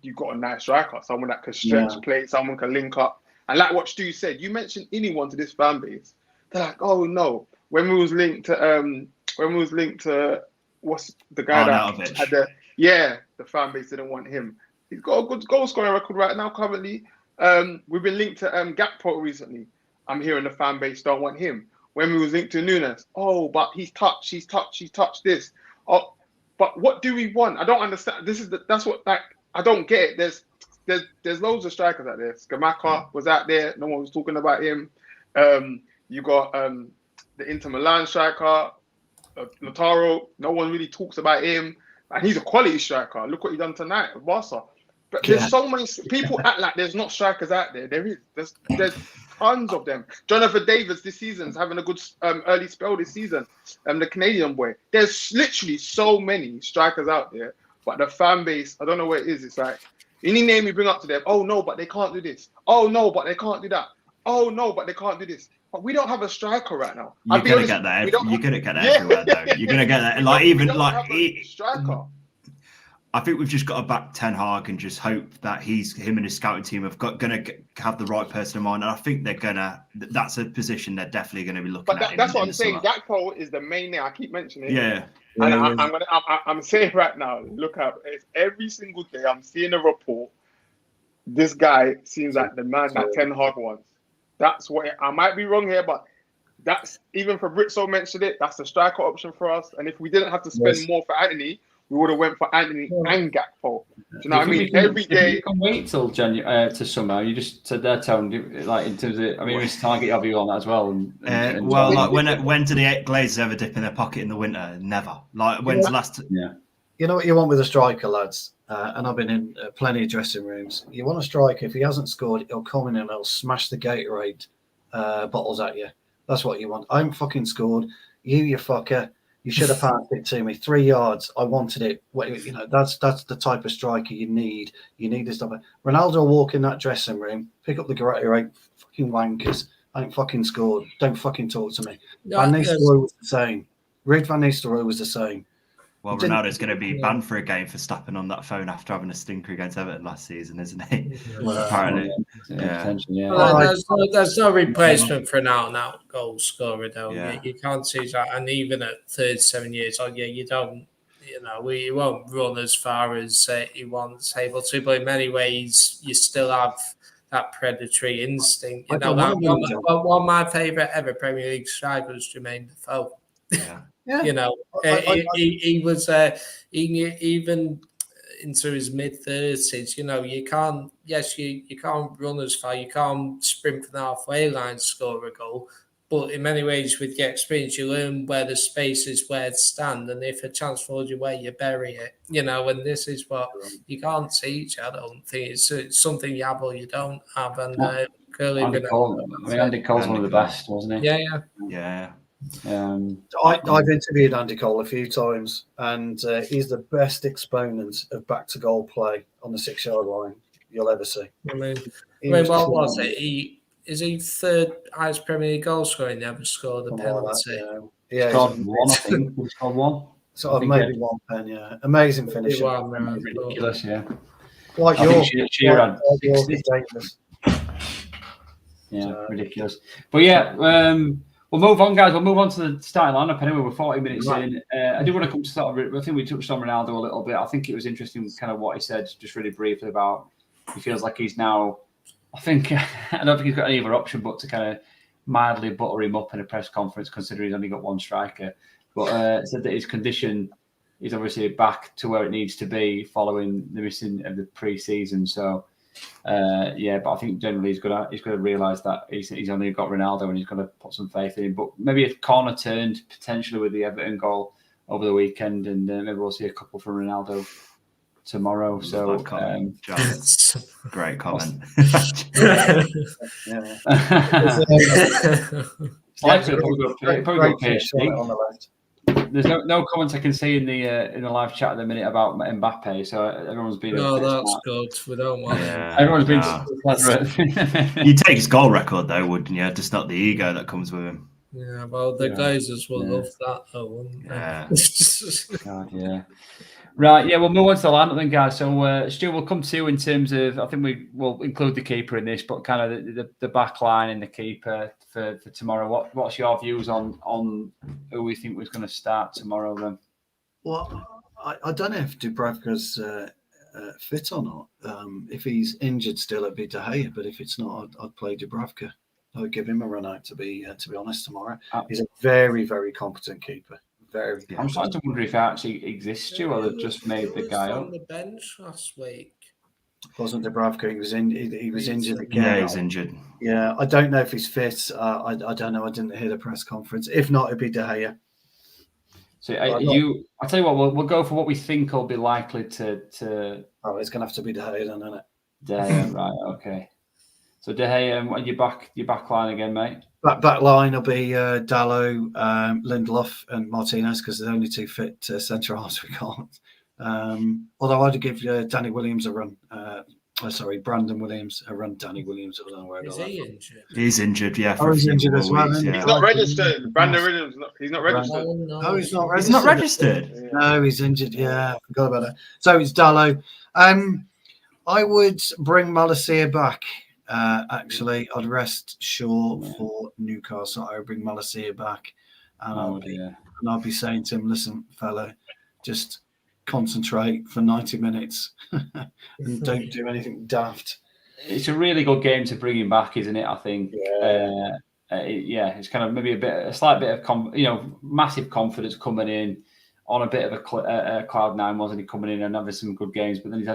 you got a nice striker, someone that can stretch play, someone can link up. And like what Stu said, you mentioned anyone to this fan base, they're like, oh no. When we was linked to what's the guy that had the fan base didn't want him. He's got a good goal scoring record right now currently. We've been linked to Gakpo recently. I'm hearing the fan base don't want him. When we was linked to Nunes, oh, but he's touched this. Oh, but what do we want? I don't understand. That's what I don't get it. There's loads of strikers out there. Scamacca was out there. No one was talking about him. You got the Inter Milan striker, Lautaro. No one really talks about him. And he's a quality striker. Look what he done tonight at Barca. But there's so many people act like there's not strikers out there. There is. There's tons of them. Jonathan Davis this season's having a good early spell this season. The Canadian boy. There's literally so many strikers out there. But the fan base, I don't know what it is. It's like any name you bring up to them, oh no, but they can't do this. Oh no, but they can't do that. Oh no, but they can't do this. But we don't have a striker right now. You're gonna get that. You're gonna get that everywhere, though. You're gonna get that. Like even like striker. I think we've just got to back Ten Hag and just hope that him and his scouting team have gonna have the right person in mind. And I think they're gonna. That's a position they're definitely going to be looking at. That's what I'm saying. Gakpo is the main name. I keep mentioning. Yeah. And I'm saying right now. Look up. Every single day I'm seeing a report. This guy seems like the man that Ten Hag wants. That's what I might be wrong here, but that's even Fabrizio mentioned it. That's the striker option for us. And if we didn't have to spend more for Anthony, we would have went for Anthony and Gakpo. Do you know what I mean? Every day. You can wait till January to summer. You just said their tone, like in terms of. I mean, it's target of you on that as well. Well, like when do the Glazers ever dip in their pocket in the winter? Never. Like when's the last? Yeah. You know what you want with a striker, lads. And I've been in plenty of dressing rooms. You want a striker. If he hasn't scored, he'll come in and he'll smash the Gatorade bottles at you. That's what you want. I haven't fucking scored. You fucker. You should have passed it to me. 3 yards. I wanted it. You know, that's the type of striker you need. You need this stuff. Ronaldo will walk in that dressing room, pick up the Gatorade, fucking wankers. I ain't fucking scored. Don't fucking talk to me. Van Nistelrooy was the same. Ruud van Nistelrooy was the same. Well, Ronaldo's going to be banned for a game for snapping on that phone after having a stinker against Everton last season, isn't he? Apparently. There's no replacement for an out-and-out goal scorer, though. Yeah. You can't see that. And even at 37 years old, you don't, he won't run as far as he once able to. But in many ways, you still have that predatory instinct. One of my favourite ever Premier League strikers, Jermaine Defoe. Yeah. He was even into his mid-30s. You know, you can't. Yes, you can't run as far. You can't sprint from the halfway line to score a goal. But in many ways, with your experience, you learn where the space is, where to stand, and if a chance falls your way, you bury it. You know, and this is what you can't teach. I don't think it's something you have or you don't have. And clearly, Andy Cole. I mean, Andy Cole's one of the best, wasn't he? Yeah. I've interviewed Andy Cole a few times, and he's the best exponent of back to goal play on the 6-yard line you'll ever see. I mean, what was it? Is he third highest Premier League goal scorer? He never scored a penalty. Yeah, scored one, I think. He scored one. So maybe one pen, yeah. Amazing finish. Ridiculous, yeah. Like Shearer had 60. Yeah, So, ridiculous. But yeah, we'll move on, guys. We'll move on to the starting lineup anyway. We're 40 minutes in. I do want to come to sort of. I think we touched on Ronaldo a little bit. I think it was interesting, kind of what he said, just really briefly about. He feels like he's now. I think I don't think he's got any other option but to kind of mildly butter him up in a press conference, considering he's only got one striker. But said that his condition is obviously back to where it needs to be following the missing of the pre-season. So. But I think generally he's got to realise that he's only got Ronaldo and he's got to put some faith in him. But maybe a corner turned potentially with the Everton goal over the weekend, and maybe we'll see a couple from Ronaldo tomorrow. So, great comment. There's no comments I can see in the live chat at the minute about Mbappe, so everyone's been. No, that's good. We don't want. Yeah, everyone's been clever. You'd take his goal record though, wouldn't you? Just not the ego that comes with him. Yeah, well, the Glazers will love that, though, wouldn't they? Yeah. God, yeah. Right, yeah, we'll move on to the lineup then, guys. So, Stu, we'll come to you in terms of, I think we will include the keeper in this, but kind of the back line and the keeper for tomorrow. What's your views on who we think was going to start tomorrow then? Well, I don't know if Dubravka's fit or not. If he's injured still, it'd be De Gea, but if it's not, I'd play Dubravka. I would give him a run out, to be honest, tomorrow. He's a very, very competent keeper. Very. I'm starting to wonder if it actually exists, or they've just made the guy up. On the bench last week. Wasn't Dubravka? He was injured again. Yeah, he's injured. Yeah, I don't know if he's fit. I don't know. I didn't hear the press conference. If not, it'd be De Gea. So I'll tell you what. We'll go for what we think will be likely to. Oh, it's gonna have to be De Gea then, isn't it? De Gea, right? Okay. So De Gea, and your back line again, mate. Back line will be Dalot, Lindelof, and Martinez, because they're the only two fit centre halves we got. Although I'd give Danny Williams a run. Brandon Williams a run. Danny Williams, I don't know where. Is he injured? He's injured. Yeah, he's injured as well. Weeks, Yeah. He's not registered. Brandon Williams, he's not registered. No, he's not registered. He's not registered. No, he's injured. Yeah, I forgot about that. So it's Dalot. I would bring Malacia back. Actually, I'd rest Shaw for Newcastle. I would bring Malacia back, and I'd be saying to him, "Listen, fella, just concentrate for 90 minutes and don't do anything daft." It's a really good game to bring him back, isn't it? I think. It's kind of maybe a slight bit of massive confidence coming in on a bit of a cloud nine, wasn't he? Coming in and having some good games, but then he's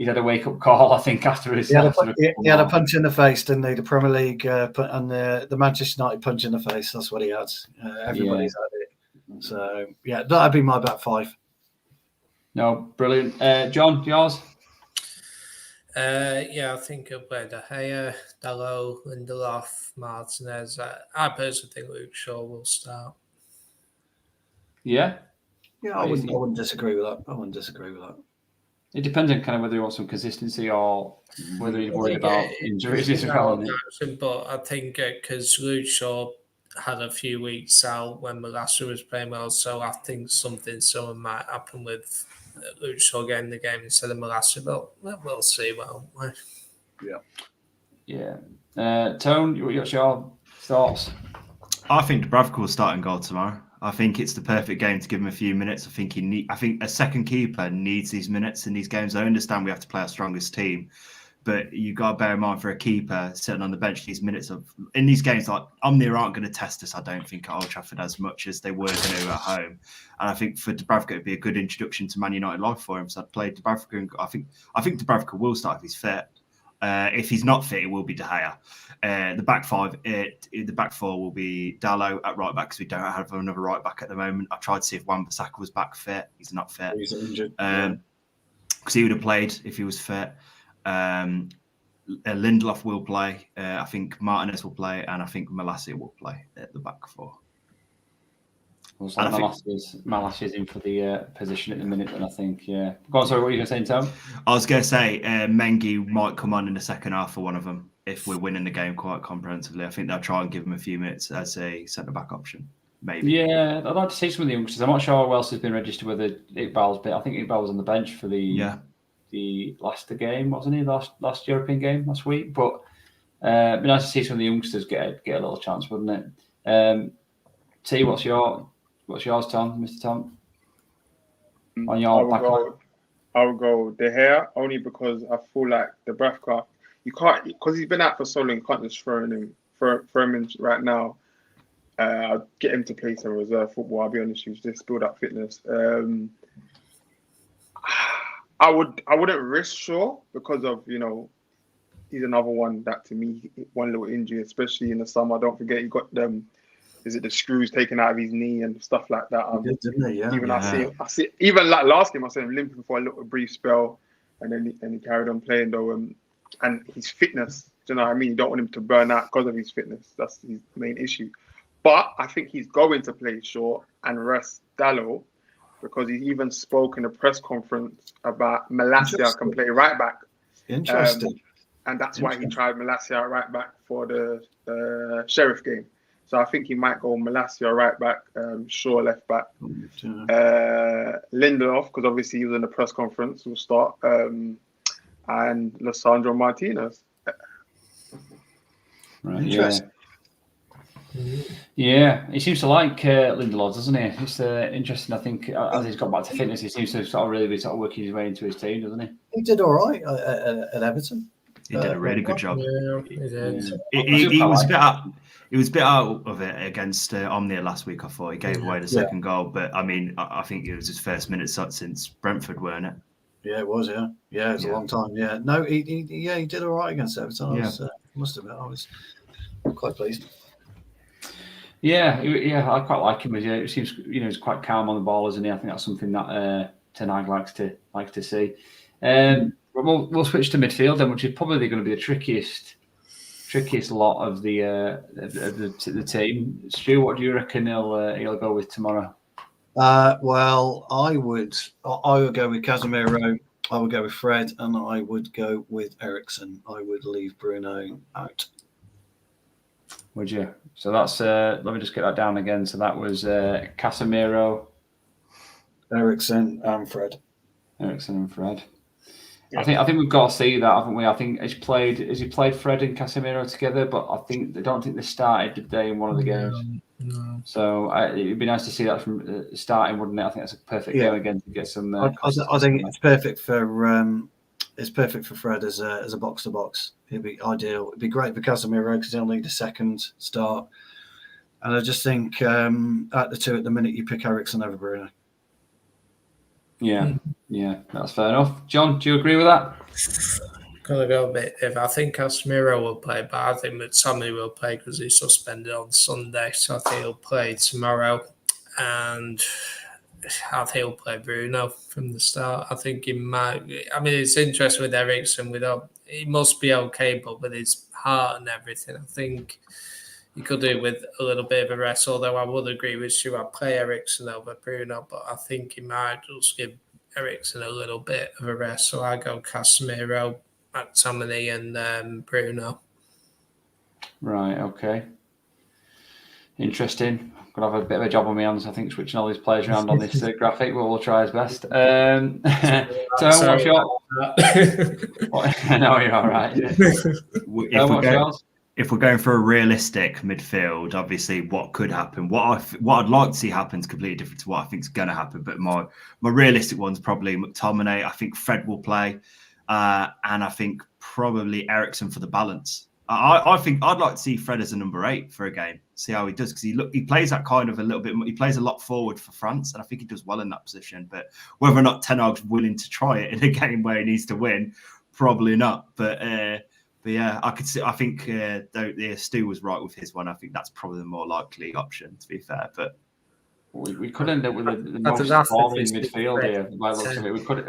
had a wake up call, I think, after his. He had a punch in the face, didn't he? The Premier League and the Manchester United punch in the face. That's what he had. Everybody's had it. So that'd be my back five. No, brilliant. John, yours? I think I'll play De Gea, Dalot, Lindelof, Martinez. I personally think Luke Shaw will start. Yeah, I wouldn't disagree with that. It depends on kind of whether you want some consistency or whether you're worried about injuries. But I think because Luke Shaw had a few weeks out when Malacia was playing well, so I think something similar might happen with Luke Shaw getting the game instead of Malacia, but we'll see, won't we? Yeah. Tone, what's your thoughts? I think Dubravka will start in goal tomorrow. I think it's the perfect game to give him a few minutes. I think a second keeper needs these minutes in these games. I understand we have to play our strongest team, But you got to bear in mind for a keeper sitting on the bench these minutes of in these games, like Omonia aren't going to test us, I don't think, at Old Trafford as much as they were going to at home. And I think for Dubravka it'd be a good introduction to Man United life for him. So I'd play Dubravka, and I think Dubravka will start if he's fit. If he's not fit, it will be De Gea. The back four will be Dalot at right back because we don't have another right back at the moment. I tried to see if Wan-Bissaka was back fit. He's not fit. He's injured. Because he would have played if he was fit. Lindelof will play. I think Martinez will play, and I think Malacia will play at the back four. Well, so Malasia's in for the position at the minute, then I think. Yeah. Go on, sorry, what were you going to say, Tom? I was going to say Mengi might come on in the second half for one of them if we're winning the game quite comprehensively. I think they'll try and give him a few minutes as a centre back option. Maybe. Yeah, I'd like to see some of the youngsters. I'm not sure who else has been registered with Iqbal's bit. I think Iqbal was on the bench for the last game, wasn't he? Last European game last week. But it'd be nice to see some of the youngsters get a little chance, wouldn't it? T, what's yours, Tom? Mr. Tom? On your back line? I would go De Gea only because I feel like Dubravka, you can't, because he's been out for so long, you can't just throw him in right now. I'd get him to play some reserve football. I'll be honest with you, just build up fitness. I wouldn't risk Shaw because of, he's another one that to me, one little injury, especially in the summer. Don't forget he got the screws taken out of his knee and stuff like that. Didn't he? Yeah. Even I see even like last game I saw him limping for a brief spell, and then he carried on playing though. And his fitness, do you know what I mean? You don't want him to burn out because of his fitness. That's his main issue. But I think he's going to play Shaw and rest Dalot because he even spoke in a press conference about Malacia can play right back. Interesting. And that's why he tried Malacia at right back for the Sheriff game. So I think he might go Malacia right back, Shaw left back. Lindelof, because obviously he was in the press conference, will start. And Lissandro Martinez. Right, interesting. Yeah, he seems to like Lindelof, doesn't he? It's interesting. I think as he's got back to fitness, he seems to sort of really be working his way into his team, doesn't he? He did all right at Everton. He did a really good job. Yeah, he did. He was a bit out. He was a bit out of it against Omonia last week. I thought he gave away the second goal, but I mean, I think it was his first minute since Brentford, weren't it? Yeah, it was. Yeah, it was a long time. Yeah, no, he did all right against Everton. I was quite pleased. Yeah, I quite like him. It seems he's quite calm on the ball, isn't he? I think that's something that Ten Hag likes to see. We'll switch to midfield then, which is probably going to be the trickiest lot of the team. Stu, what do you reckon he'll go with tomorrow? Well, I would go with Casemiro. I would go with Fred, and I would go with Eriksen. I would leave Bruno out. Would you? So that's let me just get that down again. So that was Casemiro, Eriksen, and Fred. Eriksen and Fred. Yeah. I think we've got to see that, haven't we? I think has he played Fred and Casemiro together, but I don't think they started, did they, in one of the games? No. So it'd be nice to see that from starting, wouldn't it? I think that's a perfect game again to get some. I think it's perfect for Fred as a box to box. It'd be ideal. It'd be great for Casemiro because he'll need a second start. And I just think at the two at the minute you pick Eriksen over Bruno. Yeah, that's fair enough. John, do you agree with that? Gonna go a bit. If I think Casemiro will play, but I think that Sammy will play because he's suspended on Sunday, so I think he'll play tomorrow, and I think he'll play Bruno from the start. I think he might. I mean, it's interesting with Eriksen. He must be okay, but with his heart and everything, I think he could do with a little bit of a rest. Although I would agree with you, I'd play Eriksen over Bruno, but I think he might just give Eriksen a little bit of a rest. So I go Casemiro, McTominay, and Bruno. Right. Okay. Interesting. I'm gonna have a bit of a job on my hands. I think switching all these players around on this graphic, but we'll try his best. So what's your? No, you're all right. If we're going for a realistic midfield, obviously what could happen, what I'd like to see happen is completely different to what I think is going to happen. But my realistic one's probably McTominay. I think Fred will play. and I think probably Eriksen for the balance. I think I'd like to see Fred as a number 8 for a game, see how he does, because he plays that kind of a little bit. He plays a lot forward for France, and I think he does well in that position. But whether or not Ten Hag's willing to try it in a game where he needs to win, probably not. But yeah, I could see. I think Stu was right with his one. I think that's probably the more likely option, to be fair. But we could end up with the most boring midfield here. By the looks of it, we got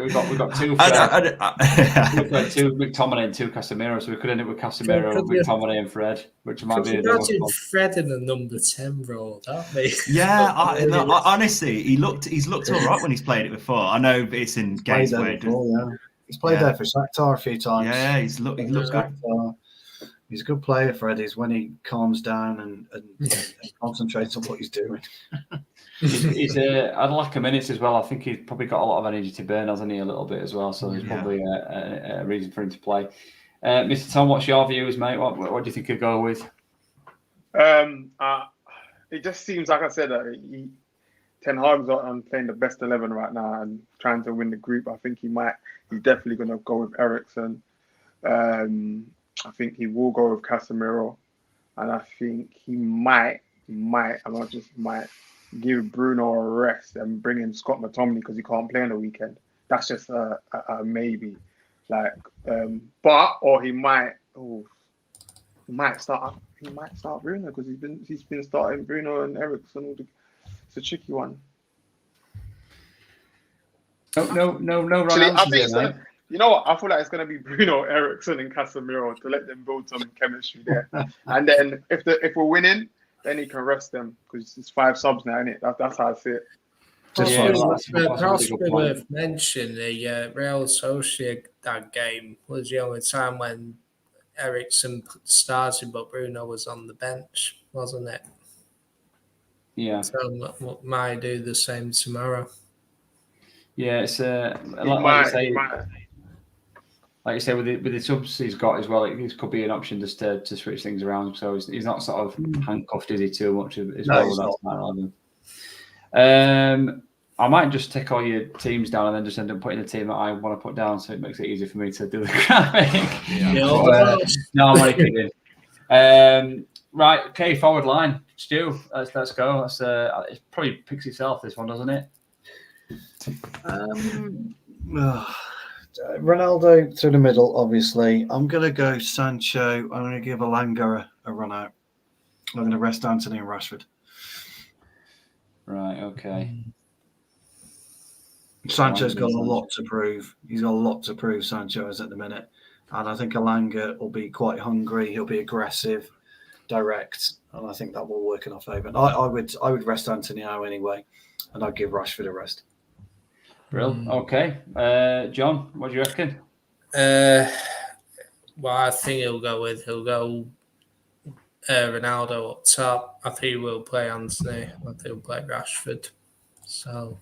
two. We've got two McTominay and two Casemiro, so we could end up with Casemiro, McTominay, and Fred, which might be. Imagine Fred in the number 10 role. That'd be. Yeah, honestly, he's looked all right when he's played it before. I know it's in games where he's played there for Shakhtar a few times. Yeah, he looks good. He's a good player, Fred. Is when he calms down and concentrates on what he's doing. I'd like a minutes as well. I think he's probably got a lot of energy to burn, hasn't he? A little bit as well. So there's probably a reason for him to play. Mr. Tom, what's your views, mate? What do you think he'll go with? It just seems like I said Ten Hag's playing the best 11 right now and trying to win the group. I think he's definitely going to go with Eriksen. I think he will go with Casemiro, and I think he might give Bruno a rest and bring in Scott McTominay because he can't play on the weekend. That's just a maybe. Or he might start Bruno because he's been starting Bruno and Eriksen. It's a tricky one. No. Actually, you know what? I feel like it's going to be Bruno, Eriksen, and Casemiro to let them build some chemistry there. And then if we're winning, then he can rest them because it's 5 subs now, isn't it? That's how I see it. Possibly worth mentioning the Real Sociedad game was the only time when Eriksen started, but Bruno was on the bench, wasn't it? Yeah. So might do the same tomorrow. Yeah, it's like you say, with the subs he's got as well, it could be an option just to switch things around. So he's not sort of handcuffed, is he, too much as well? I might just take all your teams down and then just end up putting the team that I want to put down, so it makes it easier for me to do the graphic. No, I'm only kidding. Right, okay, forward line. Stu, let's go. It probably picks itself, this one, doesn't it? Ronaldo through the middle, obviously. I'm going to go Sancho. I'm going to give Alanga a run out. I'm going to rest Anthony and Rashford. Right, okay. Sancho's got a lot to prove. He's got a lot to prove, Sancho is at the minute. And I think Alanga will be quite hungry. He'll be aggressive, direct. And I think that will work in our favour. I would rest Anthony now anyway. And I'd give Rashford a rest. Brilliant. Okay. John, what do you reckon? Well, I think he'll go Ronaldo up top. I think he will play Anthony. I think he'll play Rashford. So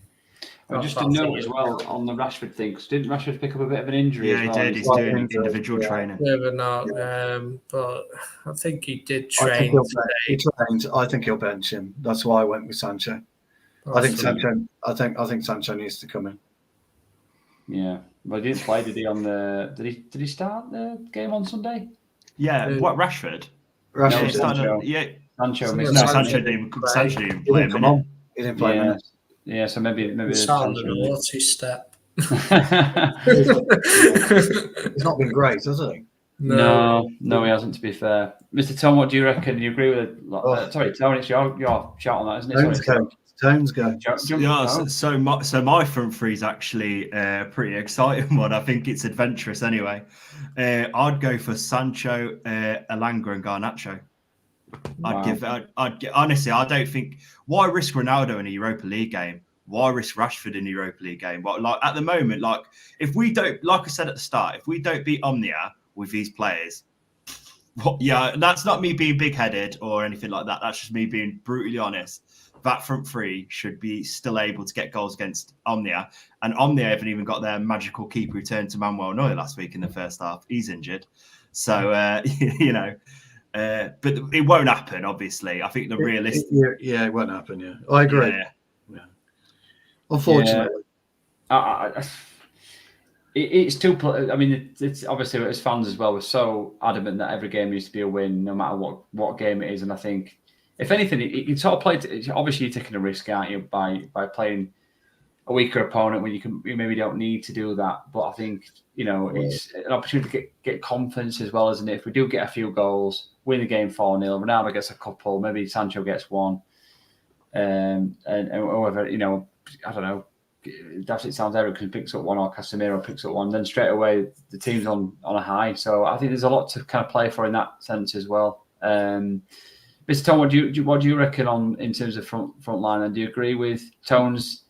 just to note as well on the Rashford thing, because didn't Rashford pick up a bit of an injury? Yeah, he did. He's doing individual training. Never not, but I think he did train today. I think he'll bench him. That's why I went with Sancho. I think Sancho needs to come in. Yeah, but he didn't play. Did he? Did he start the game on Sunday? Yeah. What, Rashford? Rashford. Sancho. Yeah. Sancho. Sancho didn't play a minute. He didn't play a minute. Yeah. So maybe Sancho. What's his step? He's not been great, has he? No, he hasn't. To be fair, Mr. Tom, what do you reckon? Do you agree with it? Sorry, Tony, it's your shout on that, isn't it? Tones go. So my front three is actually a pretty exciting one. I think it's adventurous anyway. I'd go for Sancho, Alanga, and Garnacho. Honestly, I don't think, why risk Ronaldo in a Europa League game? Why risk Rashford in a Europa League game? Well, like at the moment, like if we don't, like I said at the start, if we don't beat Omonia with these players, that's not me being big-headed or anything like that. That's just me being brutally honest. That front three should be still able to get goals against Omonia. And Omonia haven't even got their magical keeper who turned to Manuel Neuer last week in the first half. He's injured. So, but it won't happen, obviously. I think the realistic... Yeah, it won't happen, yeah. I agree. Yeah. Unfortunately. it's too. I mean, it's obviously as fans as well. We're so adamant that every game needs to be a win, no matter what game it is. And I think, if anything, you sort of play. Obviously, you're taking a risk, aren't you, by playing a weaker opponent when you maybe don't need to do that. But I think it's an opportunity to get confidence as well, isn't it? If we do get a few goals, win the game 4-0, Ronaldo gets a couple, maybe Sancho gets one, and whoever I don't know. It sounds Ericsson picks up one or Casemiro picks up one, then straight away the team's on a high. So I think there's a lot to kind of play for in that sense as well. Mr. Tom, what do you reckon in terms of front line? And do you agree with Tone's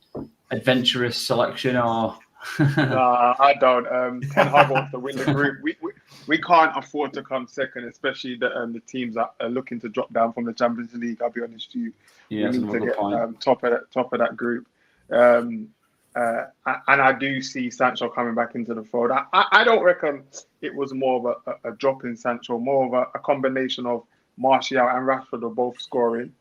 adventurous selection or? Nah, I don't. Ten Hag wants to win the group. We can't afford to come second, especially the teams that are looking to drop down from the Champions League. I'll be honest with you. Yeah, we need to get top of that group. And I do see Sancho coming back into the fold. I don't reckon it was more of a drop in Sancho, more of a combination of Martial and Rashford were both scoring,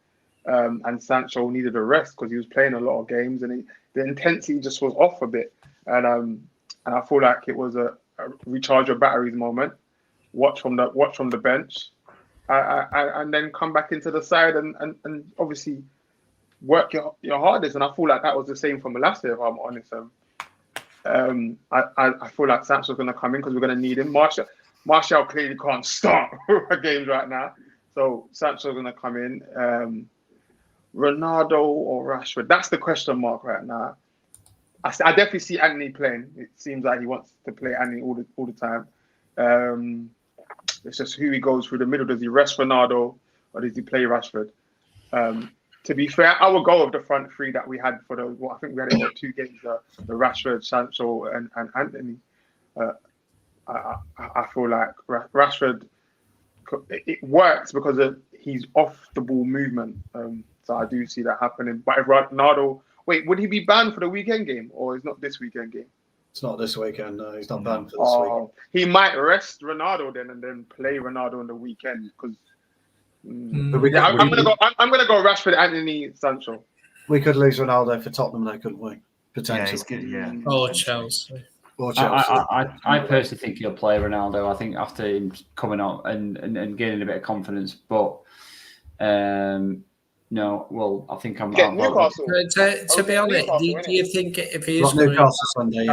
and Sancho needed a rest because he was playing a lot of games and the intensity just was off a bit. And I feel like it was a recharge your batteries moment. Watch from the bench, and then come back into the side and obviously work your hardest. And I feel like that was the same from last year, if I'm honest. I feel like Sancho's going to come in because we're going to need him. Martial clearly can't start games right now, so Sancho's going to come in. Ronaldo or Rashford? That's the question mark right now. I definitely see Anthony playing. It seems like he wants to play Anthony all the time. It's just who he goes through the middle. Does he rest Ronaldo or does he play Rashford? To be fair, I will go with the front three that we had for I think we had in 2 games, the Rashford, Sancho, and Anthony. I feel like Rashford, it works because he's off the ball movement. So I do see that happening. But if Ronaldo, wait, would he be banned for the weekend game or is not this weekend game? It's not this weekend. No, he's not banned for this weekend. He might rest Ronaldo then and then play Ronaldo on the weekend because. I'm gonna go Rashford, Anthony, Sancho. We could lose Ronaldo for Tottenham, though, couldn't we? Potentially. Yeah, he's good. Yeah. Or Chelsea. I personally think he'll play Ronaldo. I think after him coming up and gaining a bit of confidence, but no. Well, I think I'm. Newcastle. To be honest, do you think if he's Newcastle Sunday?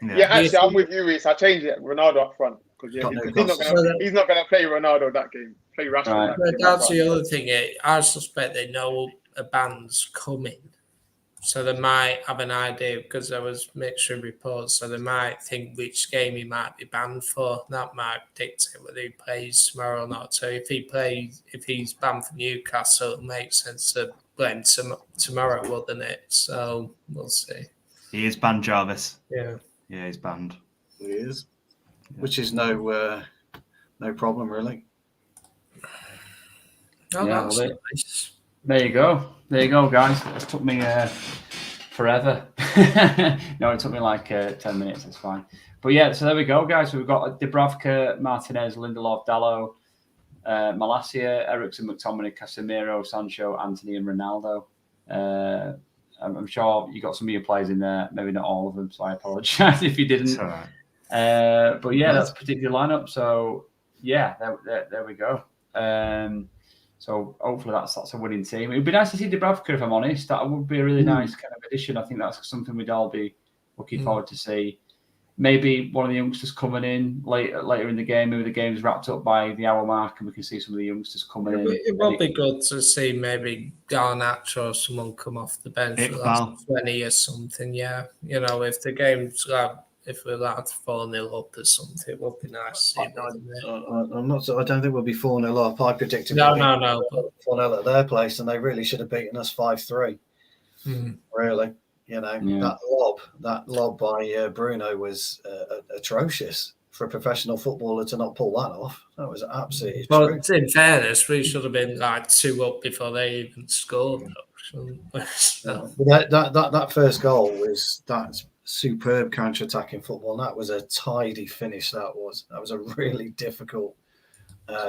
Yeah, actually, I'm with you, Reece. I changed it. Ronaldo up front because he's not going to play Ronaldo that game. Play Rashford. Right. That's the other thing. I suspect they know a band's coming, so they might have an idea because there was mixed reports. So they might think which game he might be banned for. That might dictate whether he plays tomorrow or not. So if he's banned for Newcastle, it makes sense to blame tomorrow, wouldn't it? So we'll see. He is banned, Jarvis. Yeah, he's banned. He is, which is no problem really. Oh, yeah, that's nice. There you go, guys. It took me forever. No, it took me like 10 minutes. It's fine. But yeah, so there we go, guys. So we've got Dubravka, Martinez, Lindelof, Dalot, Malacia, Ericsson, McTominay, Casemiro, Sancho, Anthony, and Ronaldo. I'm sure you got some of your players in there. Maybe not all of them, so I apologise if you didn't. All right. But yeah, that's a particular lineup. So yeah, there we go. So hopefully that's a winning team. It would be nice to see Dubravka, if I'm honest. That would be a really nice kind of addition. I think that's something we'd all be looking forward to see. Maybe one of the youngsters coming in later in the game. Maybe the game's wrapped up by the hour mark and we can see some of the youngsters coming in. It would be good to see maybe Garnacho or someone come off the bench for like 20 or something. Yeah, if the game's if we're allowed to 4-0 up or something, it would be nice to see. I don't think we'll be 4-0 up. I predicted no. 4-0 at their place, and they really should have beaten us 5-3. Really, that lob by Bruno was atrocious for a professional footballer to not pull that off. That was absolutely. Well, in fairness, we should have been like 2 up before they even scored. That first goal was that's superb counter-attacking football. And that was a tidy finish. That was a really difficult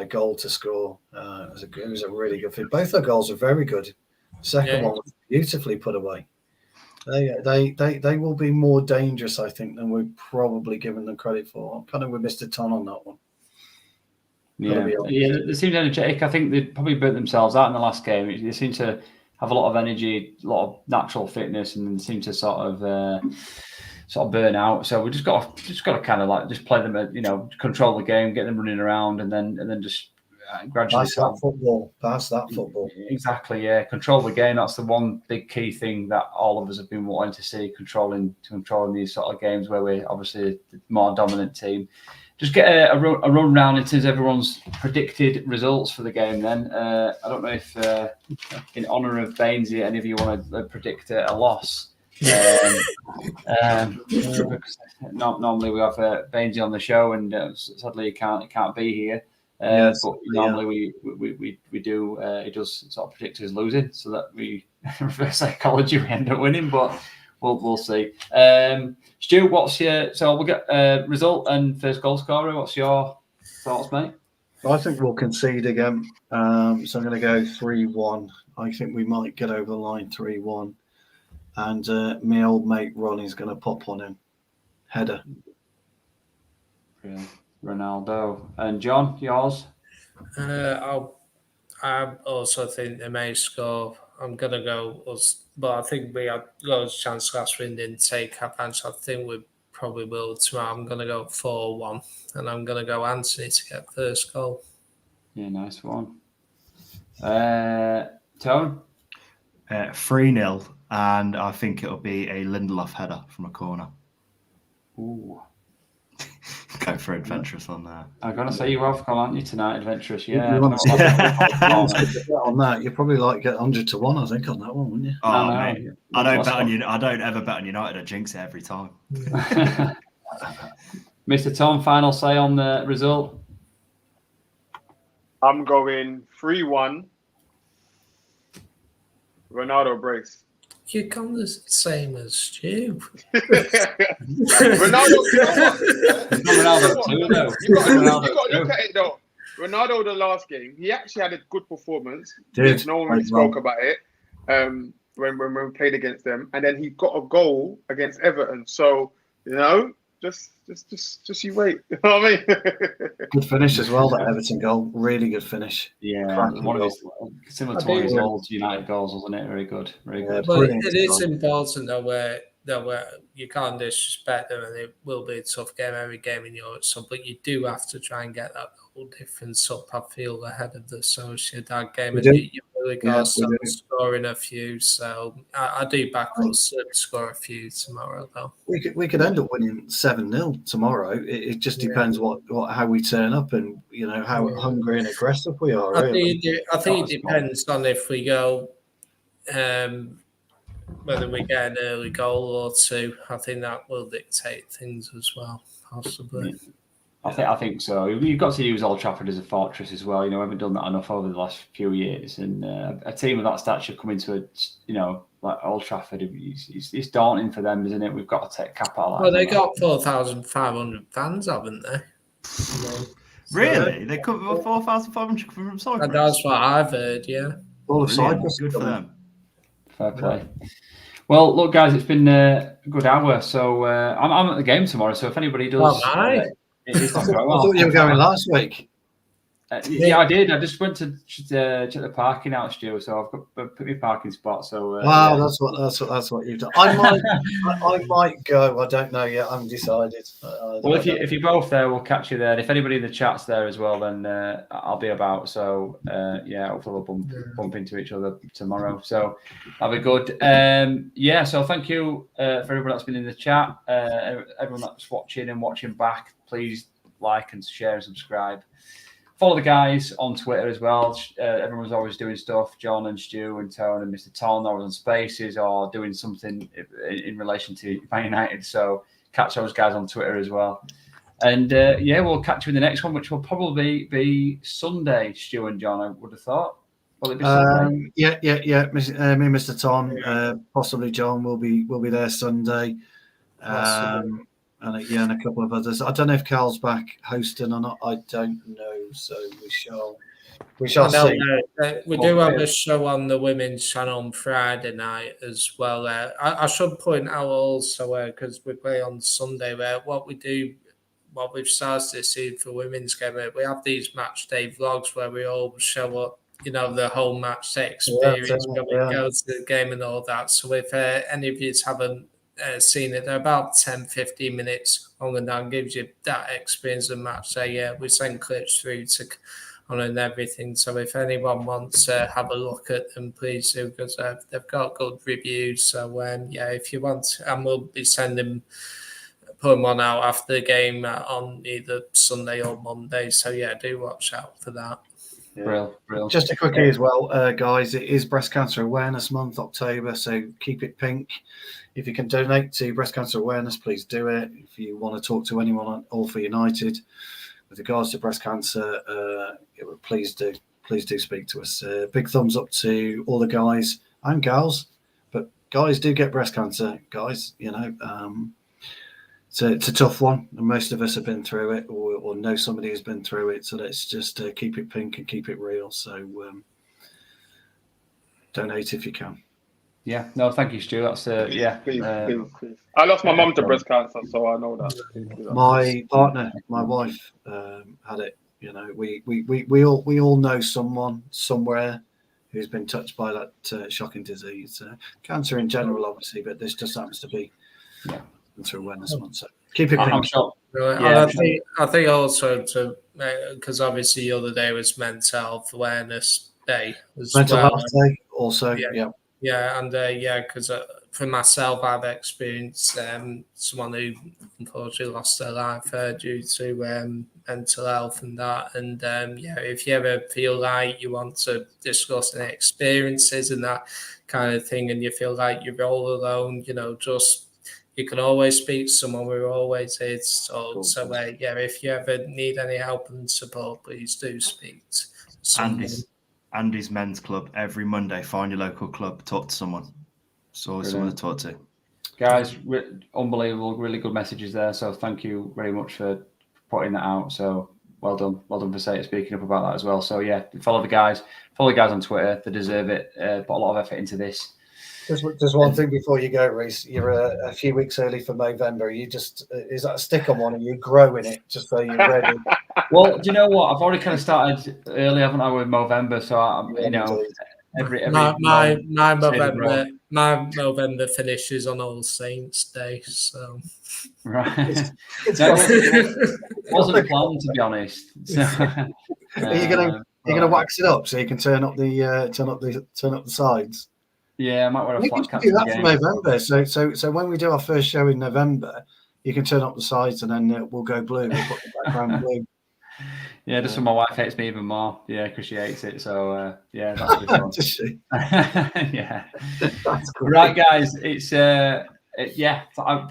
goal to score. It was a really good fit. Both our goals were very good. Second one was beautifully put away. They will be more dangerous, I think, than we're probably giving them credit for. I'm kind of with Mr. Ton on that one. Yeah, they seem energetic. I think they probably burnt themselves out in the last game. They seem to have a lot of energy, a lot of natural fitness, and seem to sort of burn out. So we just got to kind of like just play them, control the game, get them running around, and then just gradually Pass that football. Exactly, yeah. Control the game. That's the one big key thing that all of us have been wanting to see. Controlling these sort of games where we're obviously the more dominant team. Just get a run round in terms of everyone's predicted results for the game. Then I don't know if, in honour of Bainesy, any of you want to predict a loss. Normally we have Bainesy on the show, and sadly he can't be here. But normally we do. He does sort of predict us losing, so that we reverse psychology, we end up winning. But we'll see. Stu, what's your? So we'll get result and first goal scorer. What's your thoughts, mate? I think we'll concede again. So I'm going to go 3-1. I think we might get over the line 3-1, and my old mate Ronnie's going to pop on him. Header. Yeah. Ronaldo. And John, yours? I also think they may score. I'm going to go us, but I think we had loads of chance last week and didn't take advantage. I think we probably will tomorrow. I'm going to go 4-1, and I'm going to go Anthony to get first goal. Yeah, nice one. Tone? 3-0, and I think it'll be a Lindelof header from a corner. Ooh. Go for adventurous on that. I'm going to say you have gone, aren't you, tonight? Adventurous, yeah. On that, you're probably like get 100 to 1, I think, on that one, wouldn't you? Oh, mate. I don't bet on you. I don't ever bet on United. I jinx it every time. Mr. Tom, final say on the result. I'm going 3-1. Ronaldo brace. You've gone the same as Stu. Ronaldo, you got to look at it though. Ronaldo, the last game, he actually had a good performance. No one really spoke about it when we played against them, and then he got a goal against Everton. So just you wait. You know what I mean? Good finish as well. That Everton goal, really good finish. Yeah, one of his similar to one of his old United goals, wasn't it? Very good, very good. But it is important though, where you can't disrespect them, and it will be a tough game every game in Europe. So, but you do have to try and get that whole difference up. I feel ahead of the Sociedad game, and you really got to start scoring a few. So I do back us to score a few tomorrow, though. We could end up winning 7-0 tomorrow. It just depends how we turn up, and how hungry and aggressive we are. I think it depends on if we go. Whether we get an early goal or two, I think that will dictate things as well, possibly. I think so. You've got to use Old Trafford as a fortress as well. We haven't done that enough over the last few years, and a team of that stature coming to like Old Trafford, it's daunting for them, isn't it? We've got to take cap out of that. Well, they got 4,500 fans, haven't they? Really? They covered 4,500 from Cyprus? And that's what I've heard, yeah. All of Cyprus. Good for them. Fair play. Well, look, guys, it's been a good hour. So I'm at the game tomorrow. So if anybody does, I thought you were going last week. Yeah, I did. I just went to check the parking out, Stu. So I've got put my parking spot. So wow, that's what you've done. I might go. I don't know yet. I haven't decided. Well, if you're both there, we'll catch you there. And if anybody in the chat's there as well, then I'll be about. So hopefully we'll bump into each other tomorrow. So that'll be good. So thank you for everyone that's been in the chat. Everyone that's watching and watching back, please like and share and subscribe. Follow the guys on Twitter as well. Everyone's always doing stuff. John and Stu and Tone and Mr. Ton always on Spaces or doing something in relation to Man United. So catch those guys on Twitter as well. And we'll catch you in the next one, which will probably be Sunday, Stu and John, I would have thought. Will it be Sunday? Me and Mr. Ton, possibly John will be there Sunday. And a couple of others. I don't know if Carl's back hosting or not. I don't know. So we shall We shall see. We do have a show on the women's channel on Friday night as well. I should point out also, because we play on Sunday, what we've started to see for women's game, we have these match day vlogs where we all show up, the whole match day experience when we go to the game and all that. So if any of you haven't seen it, they're about 10-15 minutes long, and that gives you that experience of match day. We send clips through to and everything. So if anyone wants to have a look at them, please do, because they've got good reviews. So if you want, and we'll be putting one out after the game on either Sunday or Monday. So do watch out for that. Real. Just a quickie as well, guys. It is Breast Cancer Awareness Month, October. So keep it pink. If you can donate to breast cancer awareness, please do it. If you want to talk to anyone on All for United with regards to breast cancer, please do speak to us. Big thumbs up to all the guys and gals, but guys do get breast cancer, guys. It's a tough one, and most of us have been through it, or know somebody who's been through it. So let's just keep it pink and keep it real. So donate if you can. Yeah, no, thank you, Stu. That's Please. I lost my mum to breast cancer, so I know that. My partner, my wife, had it. We all know someone somewhere who's been touched by that shocking disease. Cancer in general, obviously, but this just happens to be Cancer Awareness Month. So keep it pink. I'm sure. I think also because obviously the other day was Mental Health Awareness Day as Mental well. Health Day also. Because for myself, I've experienced someone who unfortunately lost their life due to mental health and that. And if you ever feel like you want to discuss any experiences and that kind of thing, and you feel like you're all alone, you can always speak to someone. We're always here to talk. So if you ever need any help and support, please do speak to someone. Andy's Men's Club every Monday. Find your local club, talk to someone. It's always someone to talk to. Guys, unbelievable, really good messages there. So thank you very much for putting that out. So well done for speaking up about that as well. So follow the guys on Twitter. They deserve it. Put a lot of effort into this. Just one thing before you go, Reese. You're a few weeks early for Movember. You just is that a stick-on one? Are you growing it just so you're ready? Well, do you know what? I've already kind of started early, haven't I, with Movember? So I'm, every my Movember finishes on All Saints Day. So right, it wasn't planned, to be honest. So, are you gonna wax it up so you can turn up the sides? Yeah, I might wear a flat cap. Do that for November. So when we do our first show in November, you can turn up the sides and then we'll go blue. We'll put the background blue. Yeah, just so my wife hates me even more. Yeah, because she hates it. So that'll be fun. Does she? Yeah. Right, guys. It's I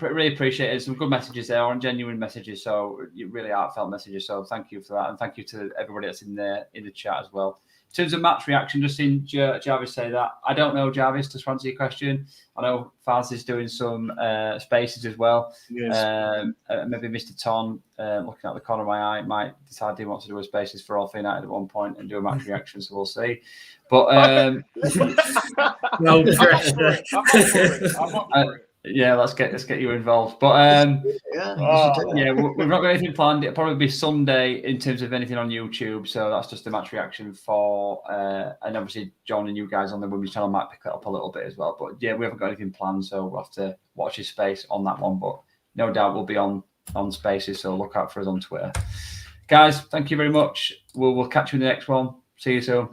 really appreciate it. Some good messages there, and genuine messages. So really heartfelt messages. So thank you for that, and thank you to everybody that's in the chat as well. In terms of match reaction, just seen Jarvis say that. I don't know, Jarvis, to answer your question. I know Faz is doing some spaces as well. Yes. Maybe Mr. Ton, looking at the corner of my eye, might decide he wants to do a spaces for All for United at one point and do a match reaction, so we'll see. But no pressure. I'm up for it. Yeah, let's get you involved. But we've not got anything planned. It'll probably be Sunday in terms of anything on YouTube. So that's just a match reaction for, and obviously John and you guys on the women's channel might pick it up a little bit as well. But we haven't got anything planned, so we'll have to watch his space on that one. But no doubt we'll be on spaces, so look out for us on Twitter, guys. Thank you very much. We'll catch you in the next one. See you soon.